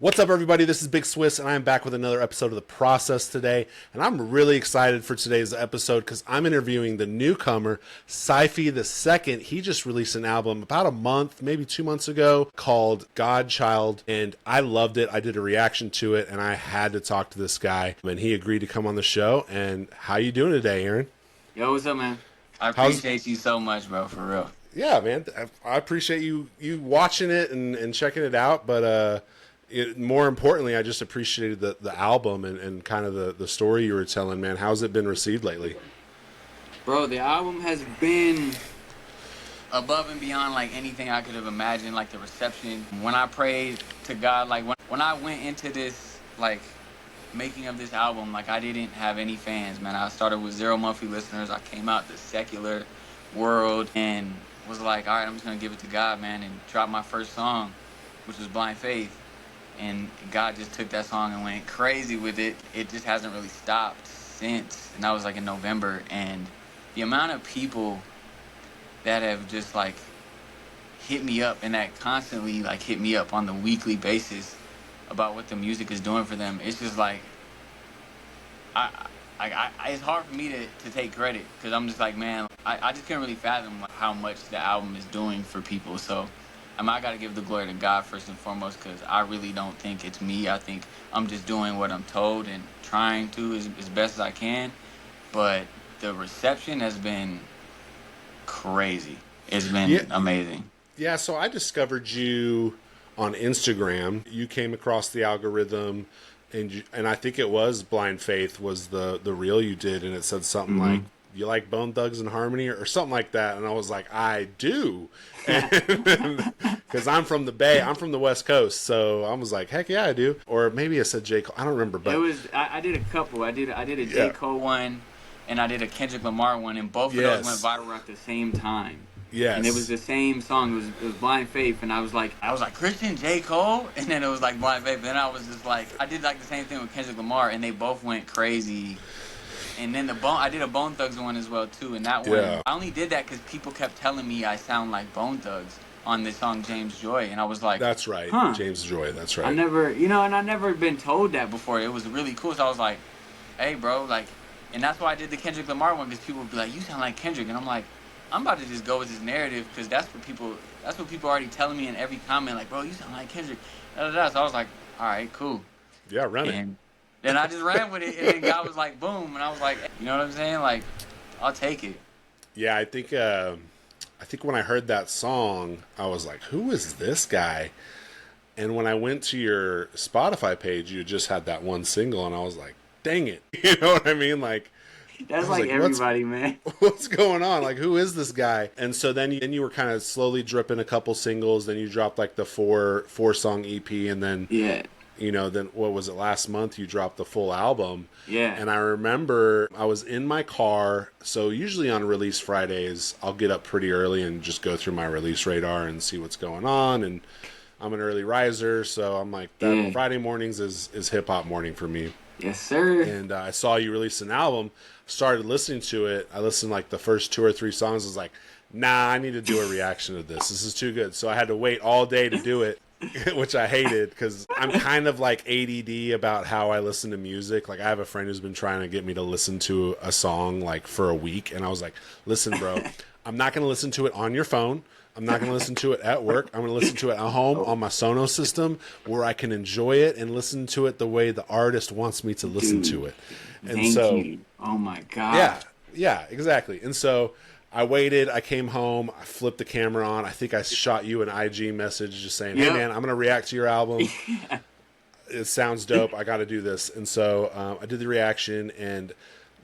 What's up, everybody? This is Big Swiss, and I'm back with another episode of The Process today. And I'm really excited for today's episode because I'm interviewing the newcomer, Cyfe II. He just released an album about a month, maybe 2 months ago, called Godchild, and I loved it. I did a reaction to it, and I had to talk to this guy, and he agreed to come on the show. And how you doing today, Aaron? Yo, what's up, man? I appreciate you so much, bro, for real. Yeah, man. I appreciate you watching it and checking it out, but more importantly, I just appreciated the album and kind of the story you were telling, man. How's it been received lately? Bro, the album has been above and beyond, like, anything I could have imagined, like, the reception. When I prayed to God, like, when I went into this, like, making of this album, like, I didn't have any fans, man. I started with 0 monthly listeners. I came out the secular world and was like, all right, I'm just going to give it to God, man, and drop my first song, which was Blind Faith. And God just took that song and went crazy with it. It just hasn't really stopped since. And that was like in November. And the amount of people that have just like hit me up and that constantly like hit me up on the weekly basis about what the music is doing for them, it's just like, it's hard for me to take credit because I'm just like, man, I just can't really fathom how much the album is doing for people. So I got to give the glory to God first and foremost because I really don't think it's me. I think I'm just doing what I'm told and trying to as best as I can. But the reception has been crazy. It's been amazing. Yeah, so I discovered you on Instagram. You came across the algorithm, and I think it was Blind Faith was the reel you did, and it said something like, you like Bone Thugs and Harmony or something like that. And I was like, I do. Because I'm from the Bay. I'm from the West Coast. So I was like, heck yeah, I do. Or maybe I said J. Cole. I don't remember. But it was, I did a couple. I did a J. Cole one and I did a Kendrick Lamar one. And both of those went viral at the same time. Yes. And it was the same song. It was Blind Faith. And I was like Christian, J. Cole? And then it was like Blind Faith. Then I was just like, I did like the same thing with Kendrick Lamar. And they both went crazy. And then I did a Bone Thugs one as well too, and that one I only did that because people kept telling me I sound like Bone Thugs on the song James Joy, and I was like, that's right, James Joy, that's right. I never been told that before. It was really cool, so I was like, hey, bro, like, and that's why I did the Kendrick Lamar one because people would be like, you sound like Kendrick, and I'm like, I'm about to just go with this narrative because that's what people are already telling me in every comment, like, bro, you sound like Kendrick, da da da. So I was like, all right, cool, yeah, run it. Then I just ran with it, and then God was like, boom, and I was like, you know what I'm saying? Like, I'll take it. Yeah, I think when I heard that song, I was like, who is this guy? And when I went to your Spotify page, you just had that one single, and I was like, dang it. You know what I mean? Like, that's like everybody, man. What's going on? Like, who is this guy? And so then you were kind of slowly dripping a couple singles, then you dropped like the four song EP, and then then what was it, last month you dropped the full album. Yeah. And I remember I was in my car, so usually on release Fridays I'll get up pretty early and just go through my release radar and see what's going on, and I'm an early riser, so I'm like, that Friday mornings is hip hop morning for me. Yes, sir. And I saw you release an album, started listening to it. I listened like the first 2 or 3 songs. I was like, nah, I need to do a reaction to this. This is too good. So I had to wait all day to do it. Which I hated because I'm kind of like ADD about how I listen to music. Like, I have a friend who's been trying to get me to listen to a song like for a week, and I was like, listen, bro, I'm not going to listen to it on your phone. I'm not going to listen to it at work. I'm going to listen to it at home on my Sonos system where I can enjoy it and listen to it the way the artist wants me to listen to it. And thank you. Oh my God. Yeah, exactly. And so I waited, I came home, I flipped the camera on. I think I shot you an IG message just saying, hey, man, I'm going to react to your album. It sounds dope. I got to do this. And so I did the reaction, and,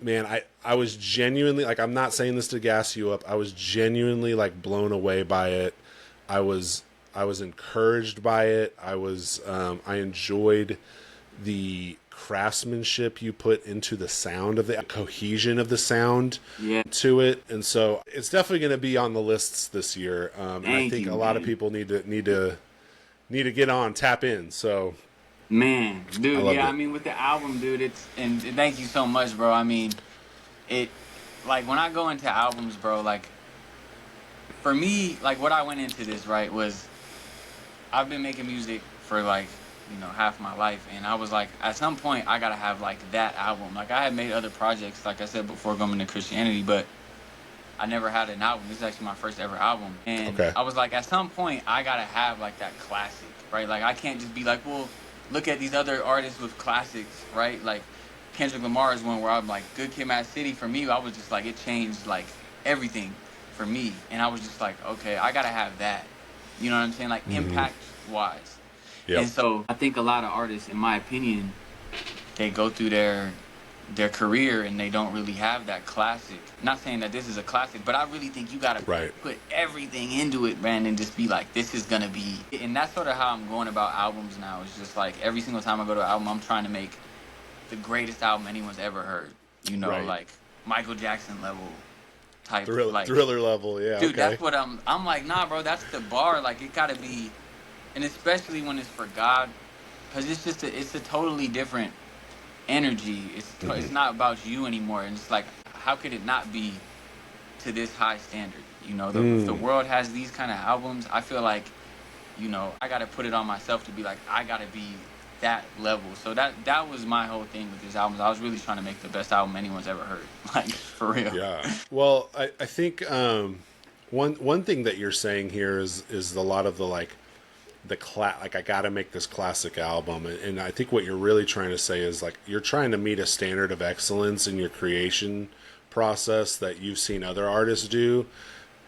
man, I was genuinely, like, I'm not saying this to gas you up. I was genuinely, like, blown away by it. I was encouraged by it. I enjoyed the craftsmanship you put into the sound of the cohesion of the sound to it, and so it's definitely going to be on the lists this year. And I think a lot of people need to get on, tap in. So, man, dude, I mean, with the album, dude, and thank you so much, bro. I mean, it, like, when I go into albums, bro, like, for me, like, what I went into this, right, was I've been making music for like half my life. And I was like, at some point I gotta have like that album. Like I had made other projects, like I said, before going into Christianity, but I never had an album. This is actually my first ever album. And Okay. I was like, at some point I gotta have like that classic, right? Like I can't just be like, well, look at these other artists with classics, right? Like Kendrick Lamar is one where I'm like, Good Kid, Mad City, for me, I was just like, it changed like everything for me. And I was just like, okay, I gotta have that. You know what I'm saying? Like impact wise. Yep. And so I think a lot of artists, in my opinion, they go through their career and they don't really have that classic. Not saying that this is a classic, but I really think you gotta put everything into it, man, and just be like, this is gonna be. And that's sort of how I'm going about albums now. It's just like every single time I go to an album, I'm trying to make the greatest album anyone's ever heard. Like Michael Jackson level type. Thriller level, yeah. Dude, that's what I'm like, nah, bro, that's the bar. Like it gotta be, and especially when it's for God, because it's just it's a totally different energy. It's not about you anymore, and it's like, how could it not be to this high standard? If the world has these kind of albums, I feel like, I gotta put it on myself to be like, I gotta be that level. So that was my whole thing with this album. I was really trying to make the best album anyone's ever heard, like for real. Yeah. Well, I think one thing that you're saying here is a lot of the like I gotta make this classic album, and I think what you're really trying to say is like you're trying to meet a standard of excellence in your creation process that you've seen other artists do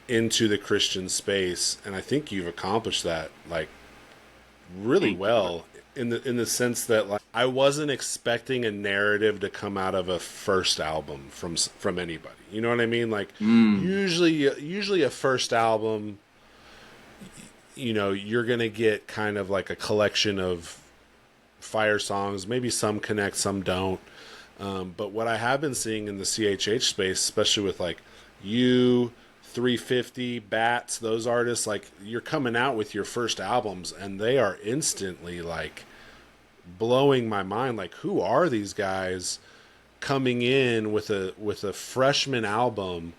into the Christian space, and I think you've accomplished that like really well in the sense that like I wasn't expecting a narrative to come out of a first album from anybody. You know what I mean? Like usually a first album, you're going to get kind of like a collection of fire songs. Maybe some connect, some don't. But what I have been seeing in the CHH space, especially with like you, 350, Bats, those artists, like you're coming out with your first albums and they are instantly like blowing my mind. Like, who are these guys coming in with a freshman album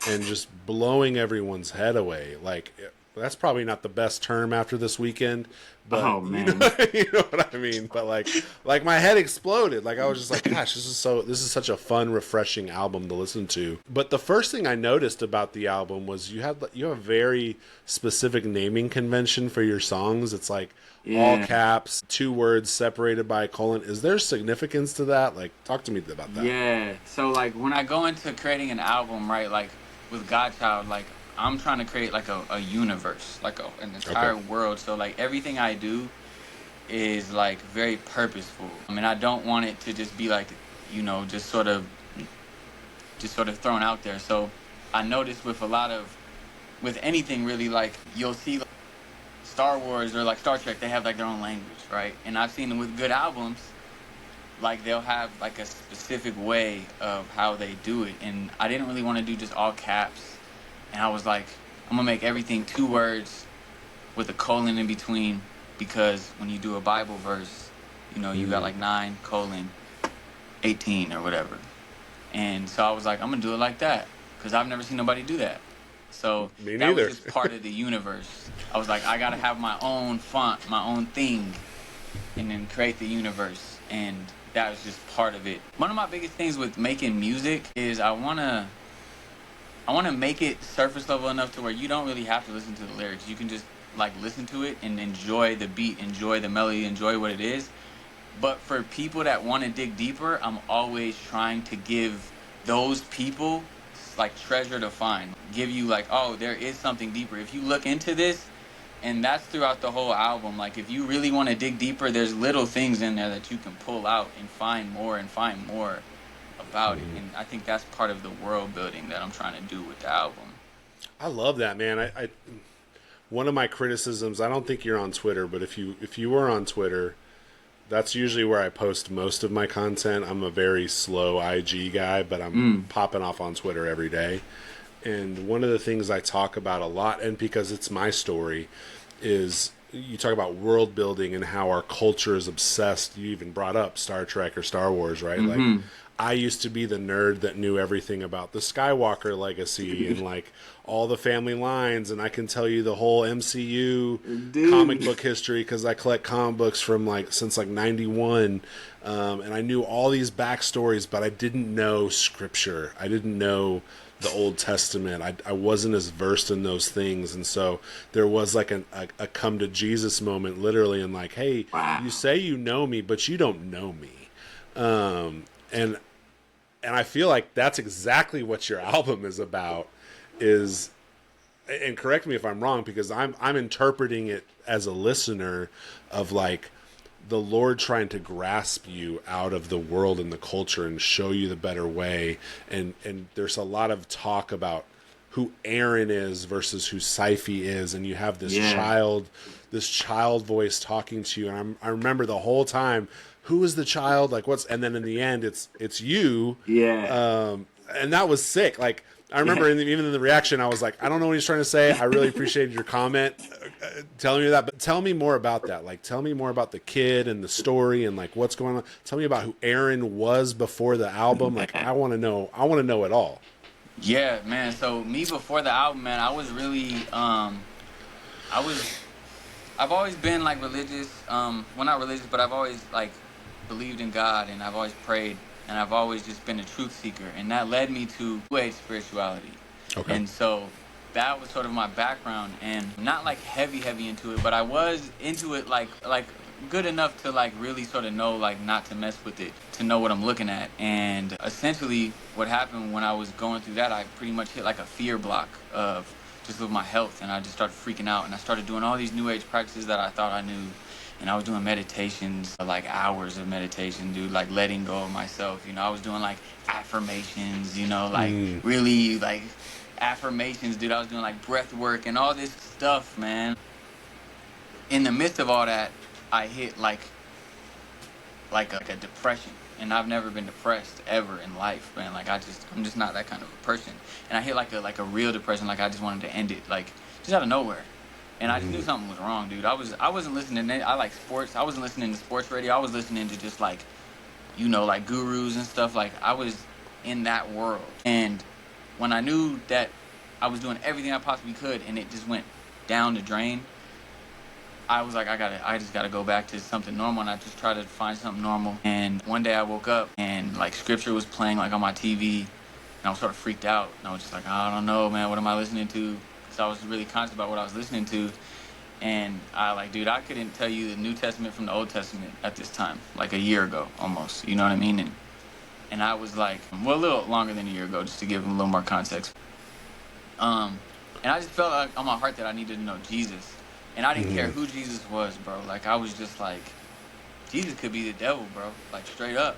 and just blowing everyone's head away? Like, that's probably not the best term after this weekend, but oh man, you know what I mean. But like my head exploded. Like I was just like, gosh, this is such a fun, refreshing album to listen to. But the first thing I noticed about the album was you have a very specific naming convention for your songs. It's like all caps, 2 words separated by a colon. Is there significance to that? Like, talk to me about that. Yeah. So like when I go into creating an album, right, like with Godchild, like I'm trying to create like a universe, like an entire world. So like everything I do is like very purposeful. I mean, I don't want it to just be like, just sort of thrown out there. So I noticed with anything really, like you'll see like, Star Wars or like Star Trek, they have like their own language, right? And I've seen them with good albums, like they'll have like a specific way of how they do it. And I didn't really want to do just all caps. And I was like, I'm going to make everything 2 words with a colon in between, because when you do a Bible verse, you got like 9:18 or whatever. And so I was like, I'm going to do it like that, because I've never seen nobody do that. So that was just part of the universe. I was like, I got to have my own font, my own thing, and then create the universe. And that was just part of it. One of my biggest things with making music is I want to make it surface level enough to where you don't really have to listen to the lyrics. You can just like listen to it and enjoy the beat, enjoy the melody, enjoy what it is. But for people that want to dig deeper, I'm always trying to give those people like treasure to find. Give you like, oh, there is something deeper. If you look into this, and that's throughout the whole album, like if you really want to dig deeper, there's little things in there that you can pull out and find more about it. And I think that's part of the world building that I'm trying to do with the album. I love that, man. I one of my criticisms, I don't think you're on Twitter, but if you were on Twitter, that's usually where I post most of my content. I'm a very slow IG guy, but I'm popping off on Twitter every day. And one of the things I talk about a lot, and because it's my story, is you talk about world building and how our culture is obsessed. You even brought up Star Trek or Star Wars, right? Like, I used to be the nerd that knew everything about the Skywalker legacy and like all the family lines, and I can tell you the whole MCU comic book history because I collect comic books from like since like '91, and I knew all these backstories, but I didn't know scripture. I didn't know the Old Testament. I wasn't as versed in those things, and so there was like a come to Jesus moment, literally, and like, hey, you say you know me, but you don't know me. And I feel like that's exactly what your album is about. Is, and correct me if I'm wrong, because I'm interpreting it as a listener of like the Lord trying to grasp you out of the world and the culture and show you the better way. And there's a lot of talk about who Aaron is versus who Cyfe is, and you have this child voice talking to you. And I remember the whole time, who is the child? Like what's, and then in the end, it's you. Yeah. And that was sick. Like I remember even in the reaction, I was like, I don't know what he's trying to say. I really appreciated your comment telling me that, but tell me more about that. Like, tell me more about the kid and the story and like what's going on. Tell me about who Aaron was before the album. Like, I want to know it all. Yeah, man. So me before the album, man, I was really, I've always been like religious. Well, not religious, but I've always like believed in God, and I've always prayed, and I've always just been a truth seeker, and that led me to New Age spirituality. Okay. And so that was sort of my background, and not like heavy into it, but I was into it like good enough to like really sort of know like not to mess with it, to know what I'm looking at. And essentially what happened when I was going through that, I pretty much hit like a fear block of just with my health, and I just started freaking out, and I started doing all these New Age practices that I thought I knew. And I was doing meditations, like hours of meditation, dude, like letting go of myself. You know, I was doing like affirmations, you know, like really like affirmations, dude. I was doing like breath work and all this stuff, man. In the midst of all that, I hit like a depression. And I've never been depressed ever in life, man. Like I'm just not that kind of a person. And I hit like a real depression, like I just wanted to end it, like just out of nowhere. And I just knew something was wrong, dude. I wasn't listening to, I like sports. I wasn't listening to sports radio. I was listening to just like, you know, like gurus and stuff. Like I was in that world. And when I knew that I was doing everything I possibly could and it just went down the drain, I was like, I just gotta go back to something normal. And I just tried to find something normal. And one day I woke up and like scripture was playing like on my TV, and I was sort of freaked out. And I was just like, I don't know, man, what am I listening to? So I was really conscious about what I was listening to. And I like, dude, I couldn't tell you the New Testament from the Old Testament at this time, like a year ago almost, you know what I mean? And I was like, well, a little longer than a year ago, just to give them a little more context. And I just felt like on my heart that I needed to know Jesus. And I didn't care who Jesus was, bro. Like, I was just like, Jesus could be the devil, bro. Like, straight up.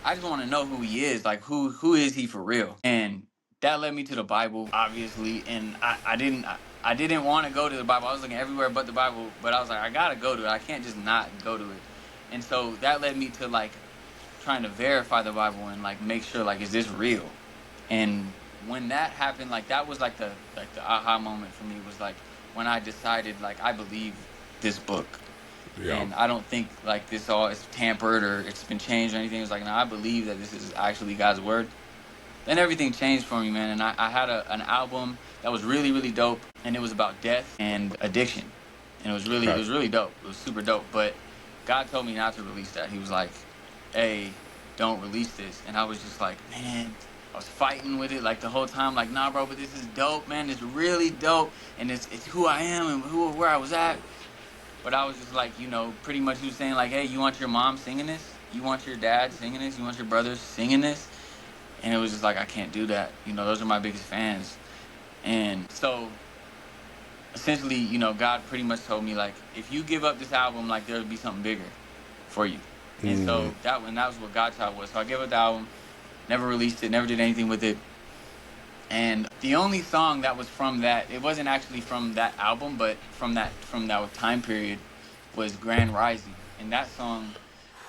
I just want to know who he is. Like, who is he for real? And that led me to the Bible, obviously. And I didn't want to go to the Bible. I was looking everywhere but the Bible. But I was like, I got to go to it. I can't just not go to it. And so that led me to, like, trying to verify the Bible and, like, make sure, like, is this real? And when that happened, like, that was, like, the aha moment for me was, like, when I decided, like, I believe this book. Yeah. And I don't think, like, this all is tampered or it's been changed or anything. It's like, no, I believe that this is actually God's word. Then everything changed for me, man. And I had an album that was really, really dope. And it was about death and addiction. And it was really dope. It was super dope. But God told me not to release that. He was like, hey, don't release this. And I was just like, man, I was fighting with it like the whole time. Like, nah, bro, but this is dope, man. It's really dope. And it's who I am and where I was at. But I was just like, you know, pretty much he was saying like, hey, you want your mom singing this? You want your dad singing this? You want your brothers singing this? And it was just like, I can't do that. You know, those are my biggest fans. And so essentially, you know, God pretty much told me like, if you give up this album, like there'll be something bigger for you. And so that was what God's child was. So I gave up the album, never released it, never did anything with it. And the only song that was from that, it wasn't actually from that album, but from that time period, was Grand Rising. And that song,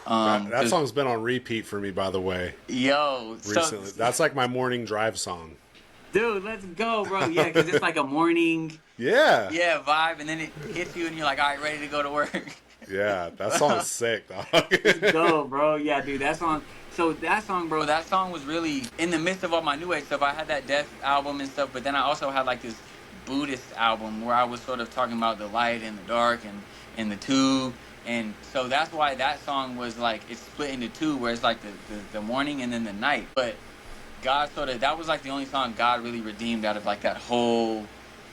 that song's been on repeat for me, by the way. Yo, recently, that's like my morning drive song. Dude, let's go, bro. Yeah, because it's like a morning, yeah, vibe, and then it hits you, and you're like, all right, ready to go to work. Yeah, that song's sick, dog. It's dope, bro. Yeah, dude, that song. So that song, bro, that song was really in the midst of all my new age stuff. I had that death album and stuff, but then I also had like this Buddhist album where I was sort of talking about the light and the dark and the two. And so that's why that song was like, it's split into two, where it's like the morning and then the night. But God sort of, that was like the only song God really redeemed out of like that whole,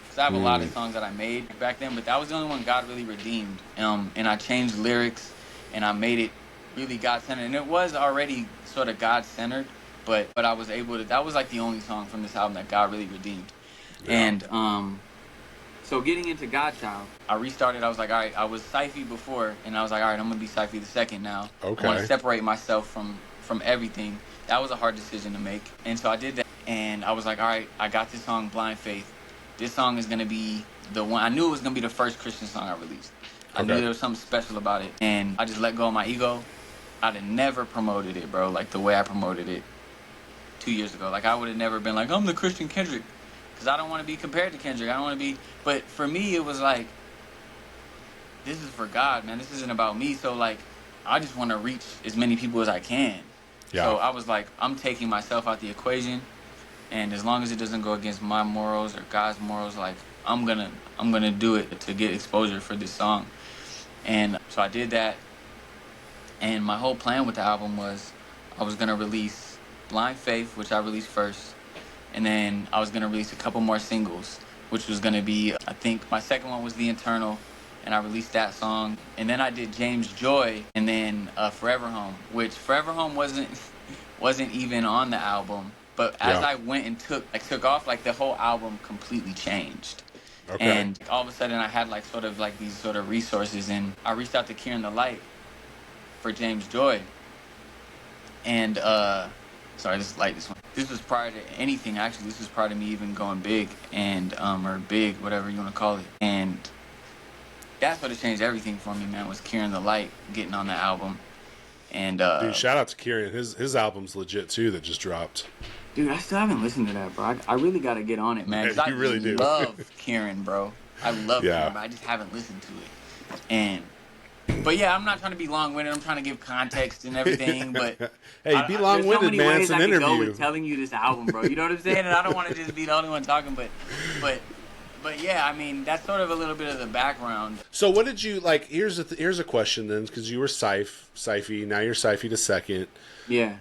because I have a lot of songs that I made back then, but that was the only one God really redeemed. And I changed lyrics and I made it really God-centered. And it was already sort of God-centered, but I was able to, that was like the only song from this album that God really redeemed. Yeah. And so getting into Godchild, I restarted. I was like, all right, I was Cyfe before, and I was like, all right, I'm going to be Cyfe II now. Okay. I want to separate myself from everything. That was a hard decision to make. And so I did that, and I was like, all right, I got this song, Blind Faith. This song is going to be the one. I knew it was going to be the first Christian song I released. I knew there was something special about it, and I just let go of my ego. I'd have never promoted it, bro, like the way I promoted it 2 years ago. Like, I would have never been like, I'm the Christian Kendrick, because I don't want to be compared to Kendrick. I don't want to be, but for me, it was like, this is for God, man. This isn't about me. So, like, I just want to reach as many people as I can. Yeah. So I was like, I'm taking myself out the equation, and as long as it doesn't go against my morals or God's morals, like, I'm gonna do it to get exposure for this song. And so I did that. And my whole plan with the album was I was going to release Blind Faith, which I released first. And then I was going to release a couple more singles, which was going to be, I think my second one was The Internal, and I released that song. And then I did James Joy, and then Forever Home, which Forever Home wasn't even on the album. But as I went and took off, like the whole album completely changed. Okay. And all of a sudden I had like sort of like these sort of resources, and I reached out to Kieran the Light for James Joy. And sorry, this light, this one. This was prior to anything, actually. This was prior to me even going big, and or big, whatever you want to call it. And that's what changed everything for me, man, was Kieran the Light getting on the album. And dude, shout out to Kieran. His album's legit too that just dropped. Dude, I still haven't listened to that, bro. I really got to get on it, man. You really do. I love Kieran, bro. I love Kieran, but I just haven't listened to it. But yeah, I'm not trying to be long-winded. I'm trying to give context and everything. But hey, be long-winded, man. It's an interview. Go with telling you this album, bro. You know what I'm saying? And I don't want to just be the only one talking, but yeah, I mean, that's sort of a little bit of the background. So what did you like? Here's a question then, because you were Cyfe, now you're Cyfe II. Yeah.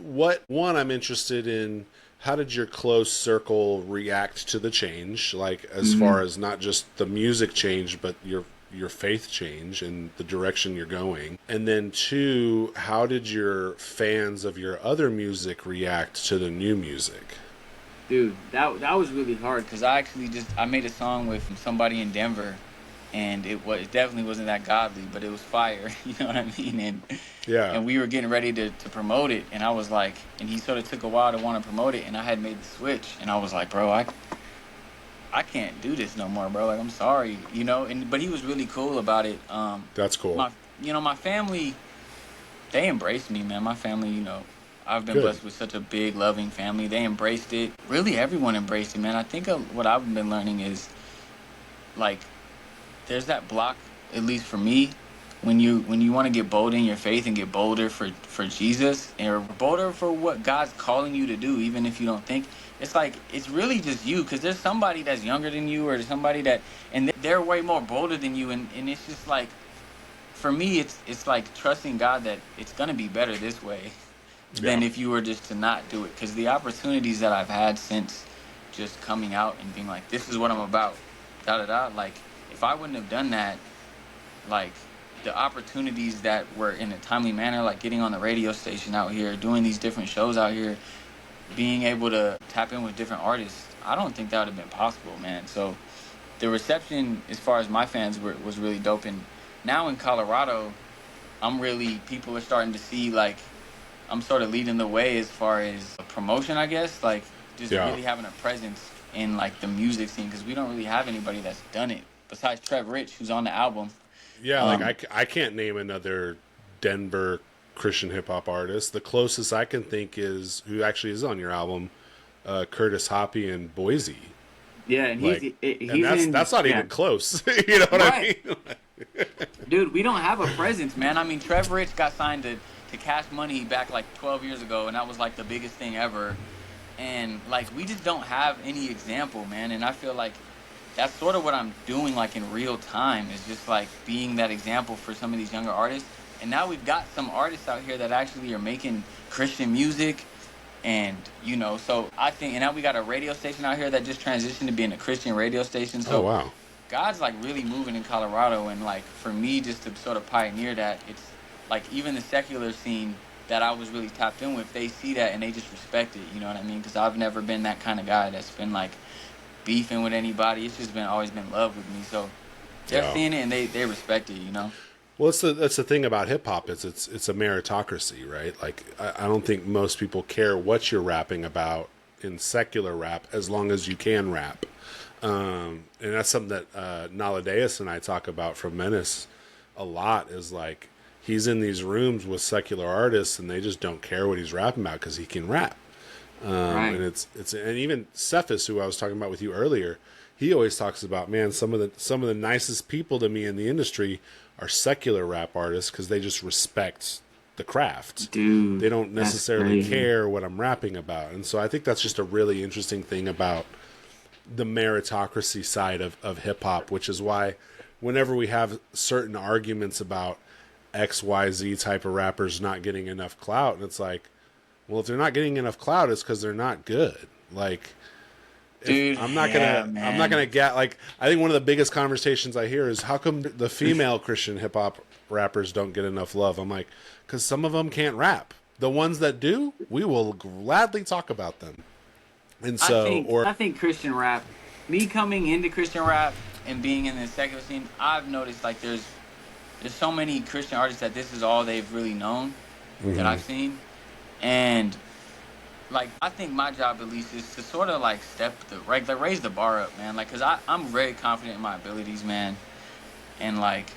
What one I'm interested in? How did your close circle react to the change? Like as far as not just the music change, but your faith change and the direction you're going. And then two, how did your fans of your other music react to the new music? Dude, that was really hard, because I made a song with somebody in Denver, and it definitely wasn't that godly, but it was fire. You know what I mean? And we were getting ready to promote it, and I was like, and he sort of took a while to want to promote it, and I had made the switch, and I was like, bro, I can't do this no more, bro. Like, I'm sorry, you know. But he was really cool about it. That's cool. My family, they embraced me, man. My family, you know, I've been blessed with such a big, loving family. They embraced it. Really, everyone embraced it, man. I think what I've been learning is, like, there's that block, at least for me, when you want to get bold in your faith and get bolder for Jesus, or bolder for what God's calling you to do, even if you don't think. It's like, it's really just you, because there's somebody that's younger than you, or somebody and they're way more bolder than you, and it's just like, for me, it's like trusting God that it's going to be better this way than if you were just to not do it. Because the opportunities that I've had since just coming out and being like, this is what I'm about, like, if I wouldn't have done that, like, the opportunities that were in a timely manner, like getting on the radio station out here, doing these different shows out here, being able to tap in with different artists, I don't think that would have been possible, man. So the reception as far as my fans was really dope. And now in Colorado, people are starting to see, like, I'm sort of leading the way as far as promotion, I guess, like just really having a presence in like the music scene, because we don't really have anybody that's done it besides Trev Rich, who's on the album. Yeah, like I can't name another Denver Christian hip hop artist. The closest I can think is who actually is on your album, Curtis Hoppy in Boise. Yeah, and that's not even close. You know what I mean? Dude, we don't have a presence, man. I mean, Trevor Rich got signed to Cash Money back like 12 years ago, and that was like the biggest thing ever. And like, we just don't have any example, man. And I feel like that's sort of what I'm doing, like in real time, is just like being that example for some of these younger artists. And now we've got some artists out here that actually are making Christian music. And, you know, so I think, and now we got a radio station out here that just transitioned to being a Christian radio station. So oh, wow. God's like really moving in Colorado. And like, for me, just to sort of pioneer that, it's like even the secular scene that I was really tapped in with, they see that and they just respect it. You know what I mean? Because I've never been that kind of guy that's been like beefing with anybody. It's just been always been love with me. So they're seeing it and they respect it, you know? Well, that's the thing about hip hop is it's a meritocracy, right? Like I don't think most people care what you're rapping about in secular rap as long as you can rap, and that's something that Naladeus and I talk about from Menace a lot. Is like he's in these rooms with secular artists and they just don't care what he's rapping about because he can rap. Right. And it's and even Cephas, who I was talking about with you earlier, he always talks about, man, some of the nicest people to me in the industry are secular rap artists because they just respect the craft. Dude, they don't necessarily care what I'm rapping about. And so I think that's just a really interesting thing about the meritocracy side of hip hop, which is why whenever we have certain arguments about XYZ type of rappers not getting enough clout, and it's like, well, if they're not getting enough clout, it's because they're not good. Like, dude, I'm not gonna get like. I think one of the biggest conversations I hear is how come the female Christian hip hop rappers don't get enough love? I'm like, because some of them can't rap. The ones that do, we will gladly talk about them. And so, I think Christian rap, me coming into Christian rap and being in the secular scene, I've noticed like there's so many Christian artists that this is all they've really known that I've seen, and like, I think my job at least is to sort of like raise the bar up, man. Like, cause I'm very confident in my abilities, man. And like,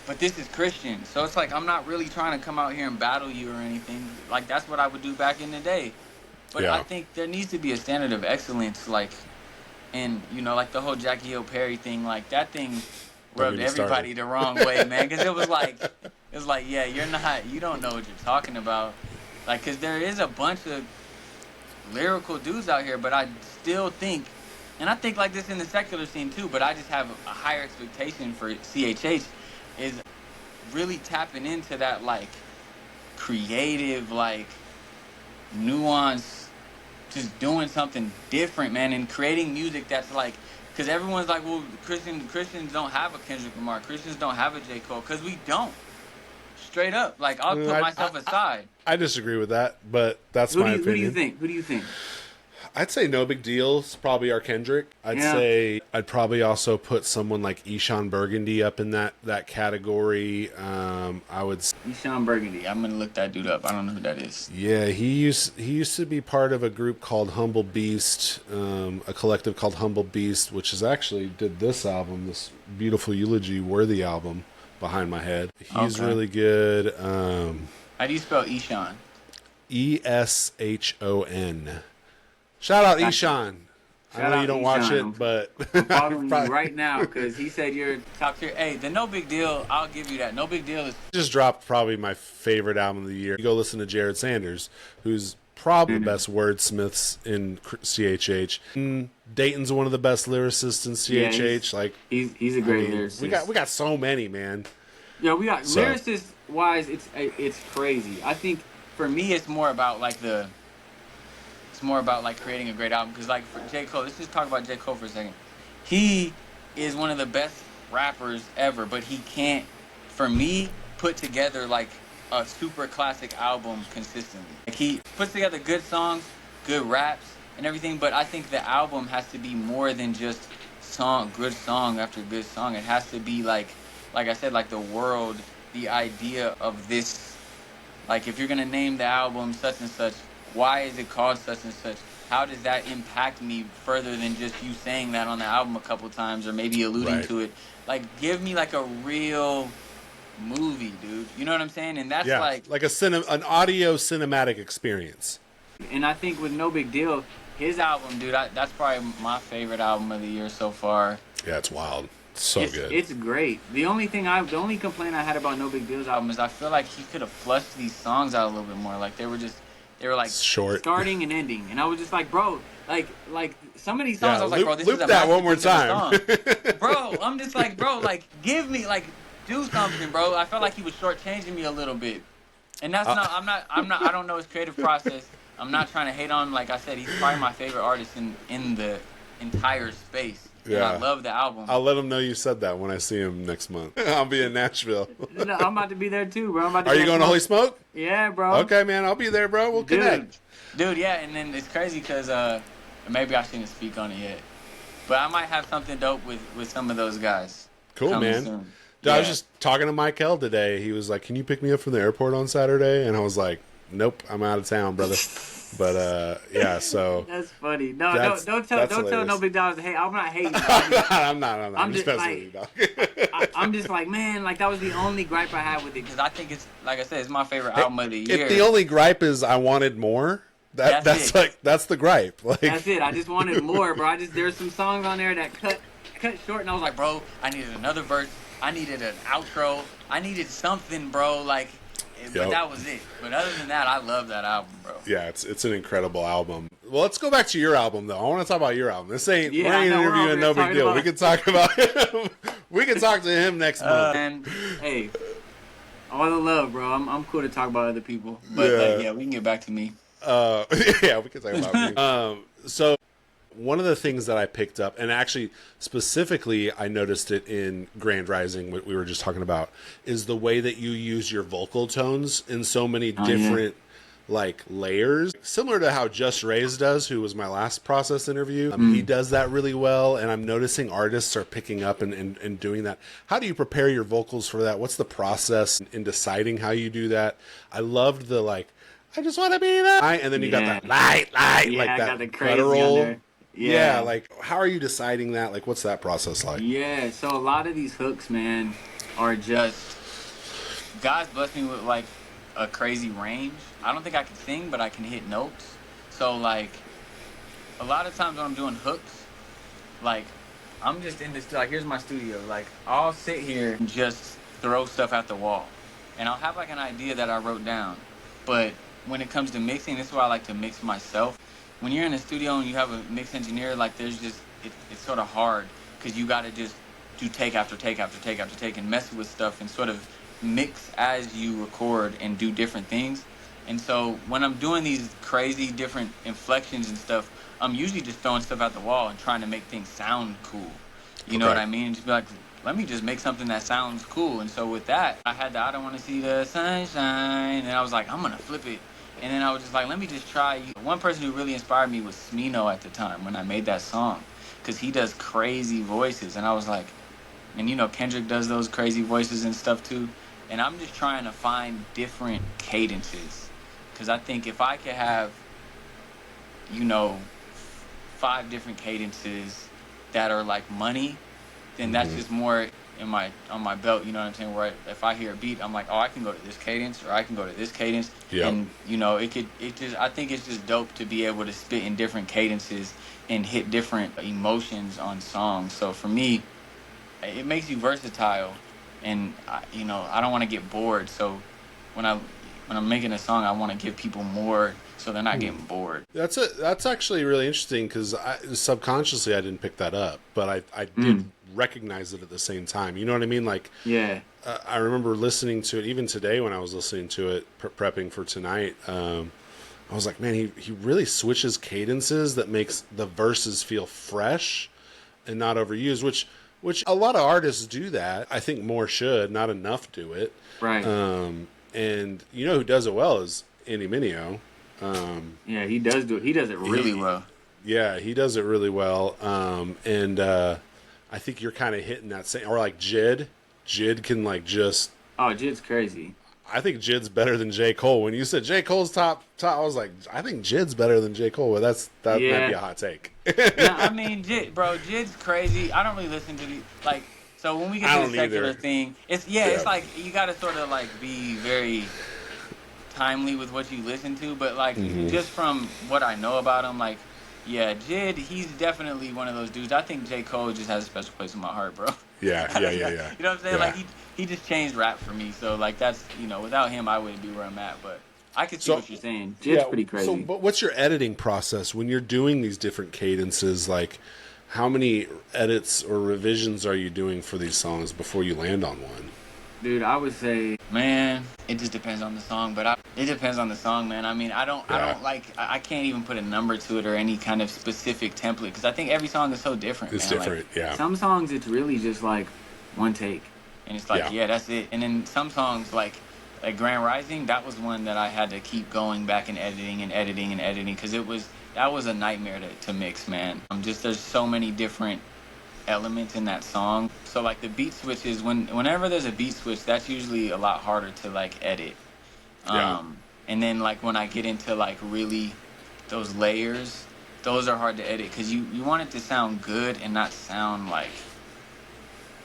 but this is Christian. So it's like, I'm not really trying to come out here and battle you or anything. Like, that's what I would do back in the day. But I think there needs to be a standard of excellence, like, and you know, like the whole Jackie Hill Perry thing, like that thing rubbed everybody the wrong way, man. Cause it was like, yeah, you don't know what you're talking about. Like, because there is a bunch of lyrical dudes out here, but I still think, and I think like this in the secular scene too, but I just have a higher expectation for CHH, is really tapping into that, like, creative, like, nuance, just doing something different, man, and creating music that's like, because everyone's like, well, Christians don't have a Kendrick Lamar, Christians don't have a J. Cole, because we don't. Straight up, like, I'll put myself aside. I disagree with that, but that's my opinion. Who do you think? I'd say No Big Deal's probably our Kendrick. I'd say I'd probably also put someone like Eshawn Burgundy up in that category. I would Eshawn Burgundy. I'm gonna look that dude up. I don't know who that is. Yeah, he used to be part of a group called Humble Beast, a collective called Humble Beast, which is actually did this album, this beautiful eulogy worthy album. Behind my head. He's really good. How do you spell Eshawn? Eshon. Shout out Eshawn. I know you don't watch it, but I'm following you right now because he said you're top tier. Hey, the No Big Deal, I'll give you that. No Big Deal is just dropped probably my favorite album of the year. You go listen to Jared Sanders, who's probably the best wordsmiths in CHH. Dayton's one of the best lyricists in CHH. He's a great lyricist. We got so many, man. Yeah, we got lyricist wise. It's crazy. I think for me, it's more about like creating a great album. Because like for J. Cole, let's just talk about J. Cole for a second. He is one of the best rappers ever, but he can't, for me, put together like a super classic album consistently. Like, he puts together good songs, good raps, and everything, but I think the album has to be more than just good song after good song. It has to be like I said, like the world, the idea of this. Like, if you're gonna name the album such and such, why is it called such and such? How does that impact me further than just you saying that on the album a couple times or maybe alluding to it? Like, give me like a real movie, dude. You know what I'm saying? And that's like an audio cinematic experience. And I think with No Big Deal, his album, dude, that's probably my favorite album of the year so far. Yeah, it's wild. So good. It's great. The only complaint I had about No Big Deal's album is I feel like he could have fleshed these songs out a little bit more. Like they were like short, starting and ending, and I was just like, bro, like some of these songs, I was like, bro, this loop is a that one more masterpiece of a song. Bro, I'm just like, bro, like give me like do something, bro. I felt like he was shortchanging me a little bit, and that's not. I don't know his creative process. I'm not trying to hate on him. Like I said, he's probably my favorite artist in the entire space. Yeah. And I love the album. I'll let him know you said that when I see him next month. I'll be in Nashville. No, I'm about to be there too, bro. Are you going to Holy Smoke? Yeah, bro. Okay, man. I'll be there, bro. We'll connect. Dude, yeah. And then it's crazy because maybe I shouldn't speak on it yet. But I might have something dope with some of those guys. Cool, man. Dude, I was just talking to Michael today. He was like, can you pick me up from the airport on Saturday? And I was like, nope, I'm out of town, brother. But yeah, so that's funny. No, don't tell No Big Dog. Hey, I'm not hating. I'm not. I'm just messing with you, dog. I'm just like, man, like that was the only gripe I had with it because I think it's like I said, it's my favorite album of the year. If the only gripe is I wanted more, that's the gripe. Like that's it. I just wanted more, bro. There's some songs on there that cut short, and I was like, bro, I needed another verse. I needed an outro. I needed something, bro. Like. But that was it. But other than that, I love that album, bro. Yeah, it's an incredible album. Well, let's go back to your album, though. I want to talk about your album. This ain't we ain't interviewing No Big Deal. We can talk about him. We can talk to him next month. And hey, all the love, bro. I'm cool to talk about other people, but yeah, we can get back to me. Yeah, we can talk about me. So. One of the things that I picked up, and actually specifically I noticed it in Grand Rising, what we were just talking about, is the way that you use your vocal tones in so many different like layers. Similar to how Just Ray's does, who was my last Process interview. He does that really well, and I'm noticing artists are picking up and doing that. How do you prepare your vocals for that? What's the process in deciding how you do that? I loved the like, I just want to be that. And then you got that light, like that the guttural. Yeah, like how are you deciding that? Like, what's that process like? Yeah, so a lot of these hooks, man, are just God's blessed me with like a crazy range. I don't think I can sing, but I can hit notes. So like a lot of times when I'm doing hooks, like I'm just in this like here's my studio. Like I'll sit here and just throw stuff at the wall, and I'll have like an idea that I wrote down. But when it comes to mixing, this is why I like to mix myself. When you're in a studio and you have a mix engineer, like there's just, it's sort of hard because you got to just do take after take after take after take and mess with stuff and sort of mix as you record and do different things. And so when I'm doing these crazy different inflections and stuff, I'm usually just throwing stuff at the wall and trying to make things sound cool. You know what I mean? And just be like, let me just make something that sounds cool. And so with that, I had the I don't want to see the sunshine. And I was like, I'm going to flip it. And then I was just like, let me just try. One person who really inspired me was Smino at the time when I made that song. Because he does crazy voices. And I was like, and you know, Kendrick does those crazy voices and stuff too. And I'm just trying to find different cadences. Because I think if I could have, you know, 5 different cadences that are like money, then that's just more on my belt, you know what I'm saying? Where if I hear a beat, I'm like, oh, I can go to this cadence or I can go to this cadence. Yep. And you know, I think it's just dope to be able to spit in different cadences and hit different emotions on songs. So for me, it makes you versatile, and you know, I don't want to get bored. So when I'm making a song, I want to give people more so they're not getting bored. That's actually really interesting because subconsciously I didn't pick that up, but I did recognize it at the same time. You know what I mean? Like, yeah. I remember listening to it even today when I was listening to it, prepping for tonight. I was like, man, he really switches cadences that makes the verses feel fresh and not overused, which a lot of artists do that. I think more should, not enough do it. Right. And you know who does it well is Andy Mineo. Yeah, he does do it. He does it really well. Yeah, he does it really well. And I think you're kind of hitting that same, or like Jid. Jid can like just. Oh, Jid's crazy. I think Jid's better than J. Cole. When you said J. Cole's top, I was like, I think Jid's better than J. Cole. But that might be a hot take. No, I mean, Jid's crazy. I don't really listen to the like. So when we get to the secular thing, it's like you got to sort of like be very timely with what you listen to. But like just from what I know about him, like Yeah, Jid, he's definitely one of those dudes. I think J. Cole just has a special place in my heart, bro. Yeah, I yeah, don't yeah, know. yeah, You know what I'm saying? yeah. Like he just changed rap for me. So like that's without him I wouldn't be where I'm at. But I can see So what you're saying. Jid's yeah, pretty so crazy. but what's your editing process when you're doing these different cadences? Like, how many edits or revisions are you doing for these songs before you land on one? Dude, I would say, man, it just depends on the song. But it depends on the song, man. I mean, I Yeah, don't like, I can't even put a number to it or any kind of specific template because I think every song is so different, it's man. Like different. Yeah, some songs, it's really just like one take, and it's like, yeah, yeah, that's it. And then some songs, like Grand Rising, that was one that I had to keep going back and editing and editing and editing because that was a nightmare to mix, man. Just there's so many different elements in that song. So like the beat switches, whenever there's a beat switch, that's usually a lot harder to like edit. yeah. And then like when I get into like really those layers, those are hard to edit because you want it to sound good and not sound like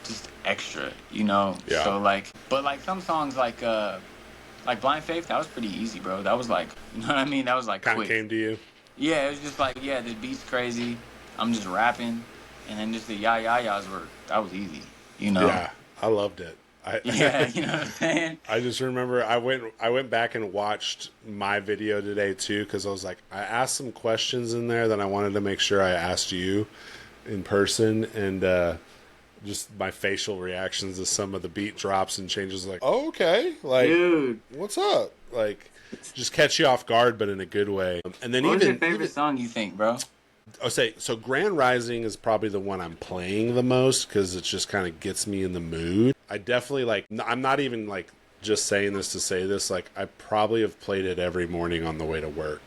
just extra, you know? Yeah. So like, but like some songs like Blind Faith, that was pretty easy, bro. That was like, you know what I mean? That was like Kind of quick. came to you. Yeah, it was just like, yeah, this beat's crazy. I'm just rapping. And then just the yahs that was easy, you know? Yeah, I loved it. Yeah, you know what I'm saying? I just remember I went back and watched my video today too because I was like I asked some questions in there that I wanted to make sure I asked you in person and just my facial reactions to some of the beat drops and changes like oh okay like Dude, what's up like just catch you off guard but in a good way and then what was your even favorite song you think, bro? I'll say so Grand Rising is probably the one I'm playing the most because it just kind of gets me in the mood. I definitely like I'm not even like just saying this to say this, like I probably have played it every morning on the way to work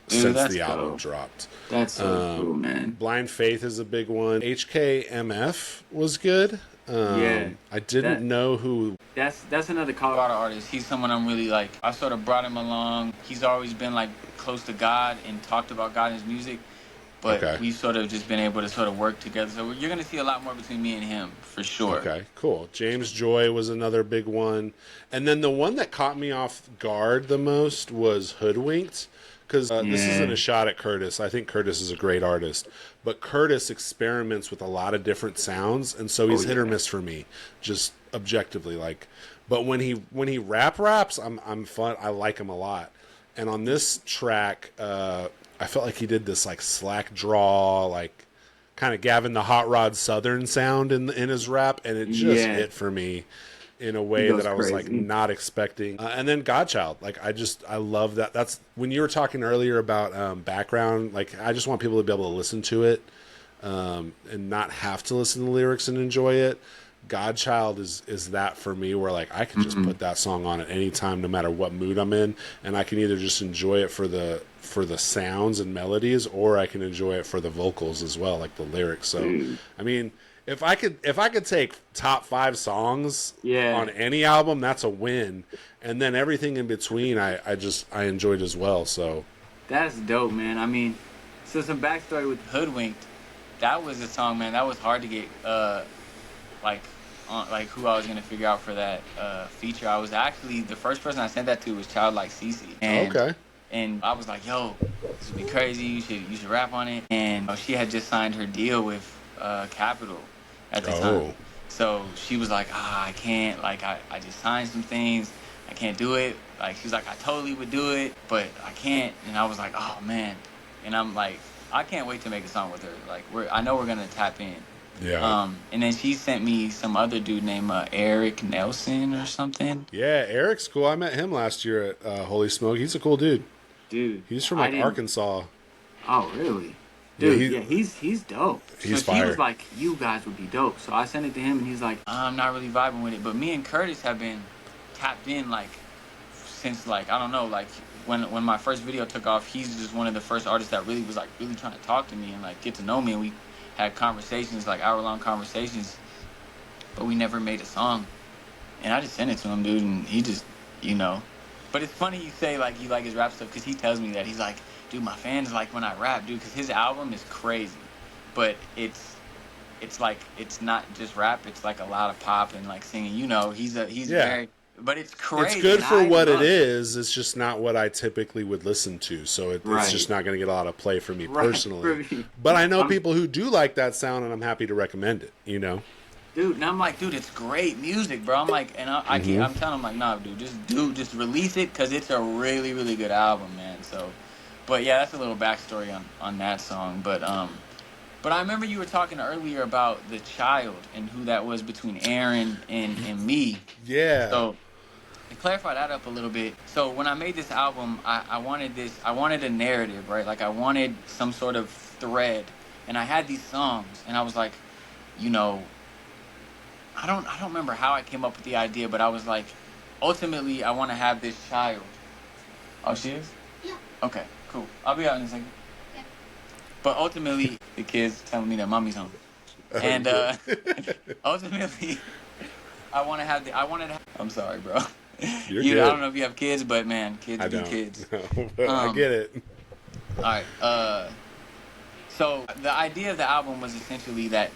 Dude, since the dope. album dropped. That's so cool, man. Blind Faith is a big one. HKMF was good. Yeah, I didn't know who. that's another Colorado artist. He's someone I'm really like. I sort of brought him along. He's always been like close to God and talked about God in his music. But Okay. we've sort of just been able to sort of work together. So you're going to see a lot more between me and him, for sure. Okay, cool. James Joy was another big one. And then the one that caught me off guard the most was Hoodwinked. Because this isn't a shot at Curtis. I think Curtis is a great artist. But Curtis experiments with a lot of different sounds. And so he's hit or miss for me, just objectively. Like, but when he raps, I'm fun. I like him a lot. And on this track, I felt like he did this like slack draw, like kind of Gavin the Hot Rod Southern sound in his rap, and it just hit for me in a way that I was like not expecting. And then Godchild, like I love that. That's when you were talking earlier about background. Like I just want people to be able to listen to it and not have to listen to the lyrics and enjoy it. Godchild is that for me where like I can just put that song on at any time no matter what mood I'm in and I can either just enjoy it for the sounds and melodies or I can enjoy it for the vocals as well, like the lyrics. So I mean if I could take top 5 songs on any album, that's a win. And then everything in between I enjoyed as well. So that's dope, man. I mean, so some backstory with Hoodwinked, that was a song, man, that was hard to get like who I was gonna figure out for that feature. I was actually the first person I sent that to was Childlike Cece. Okay. And I was like, yo, this would be crazy. You should rap on it. And she had just signed her deal with Capitol at the time. So she was like, I can't. Like I just signed some things. I can't do it. Like she was like, I totally would do it, but I can't. And I was like, oh man. And I'm like, I can't wait to make a song with her. Like I know we're gonna tap in. Yeah. And then she sent me some other dude named Eric Nelson or something. Yeah, Eric's cool. I met him last year at Holy Smoke. He's a cool dude. Dude. He's from like Arkansas. Oh, really? Dude, yeah, he's dope. He's so fire. He was like, you guys would be dope. So I sent it to him, and he's like, I'm not really vibing with it. But me and Curtis have been tapped in, like, since, like, I don't know, like, when my first video took off, he's just one of the first artists that really was, like, really trying to talk to me and, like, get to know me. And we had conversations, like, hour-long conversations. But we never made a song. And I just sent it to him, dude, and he just, you know. But it's funny you say, like, you like his rap stuff, because he tells me that. He's like, dude, my fans like when I rap, dude, because his album is crazy. But it's like, it's not just rap. It's, like, a lot of pop and, like, singing. You know, he's very, but it's It's crazy. good And for I what it love it. is. It's just not what I typically would listen to, so it's just Right. not going to get a lot of play for me Right. For personally. me. But I know I'm people who do like that sound, and I'm happy to recommend it. You know. Dude, and I'm like, dude, it's great music, bro. I'm like, and I keep, Hmm. I'm telling him like, nah, just release it because it's a really, really good album, man. So, but yeah, that's a little backstory on that song. But I remember you were talking earlier about the child and who that was between Aaron and me. Yeah. So to clarify that up a little bit, so when I made this album, I wanted a narrative, right? Like I wanted some sort of thread, and I had these songs, and I was like, you know. I don't remember how I came up with the idea, but I was like, ultimately, I want to have this child. Oh, she is? Yeah. Okay, cool. I'll be out in a second. Yeah. But ultimately, the kids telling me that mommy's home, and ultimately, I wanted to have, I'm sorry, bro. You're I don't good. know if you have kids, but man, kids I be don't. kids. No, but I Um. get it. All right. So the idea of the album was essentially that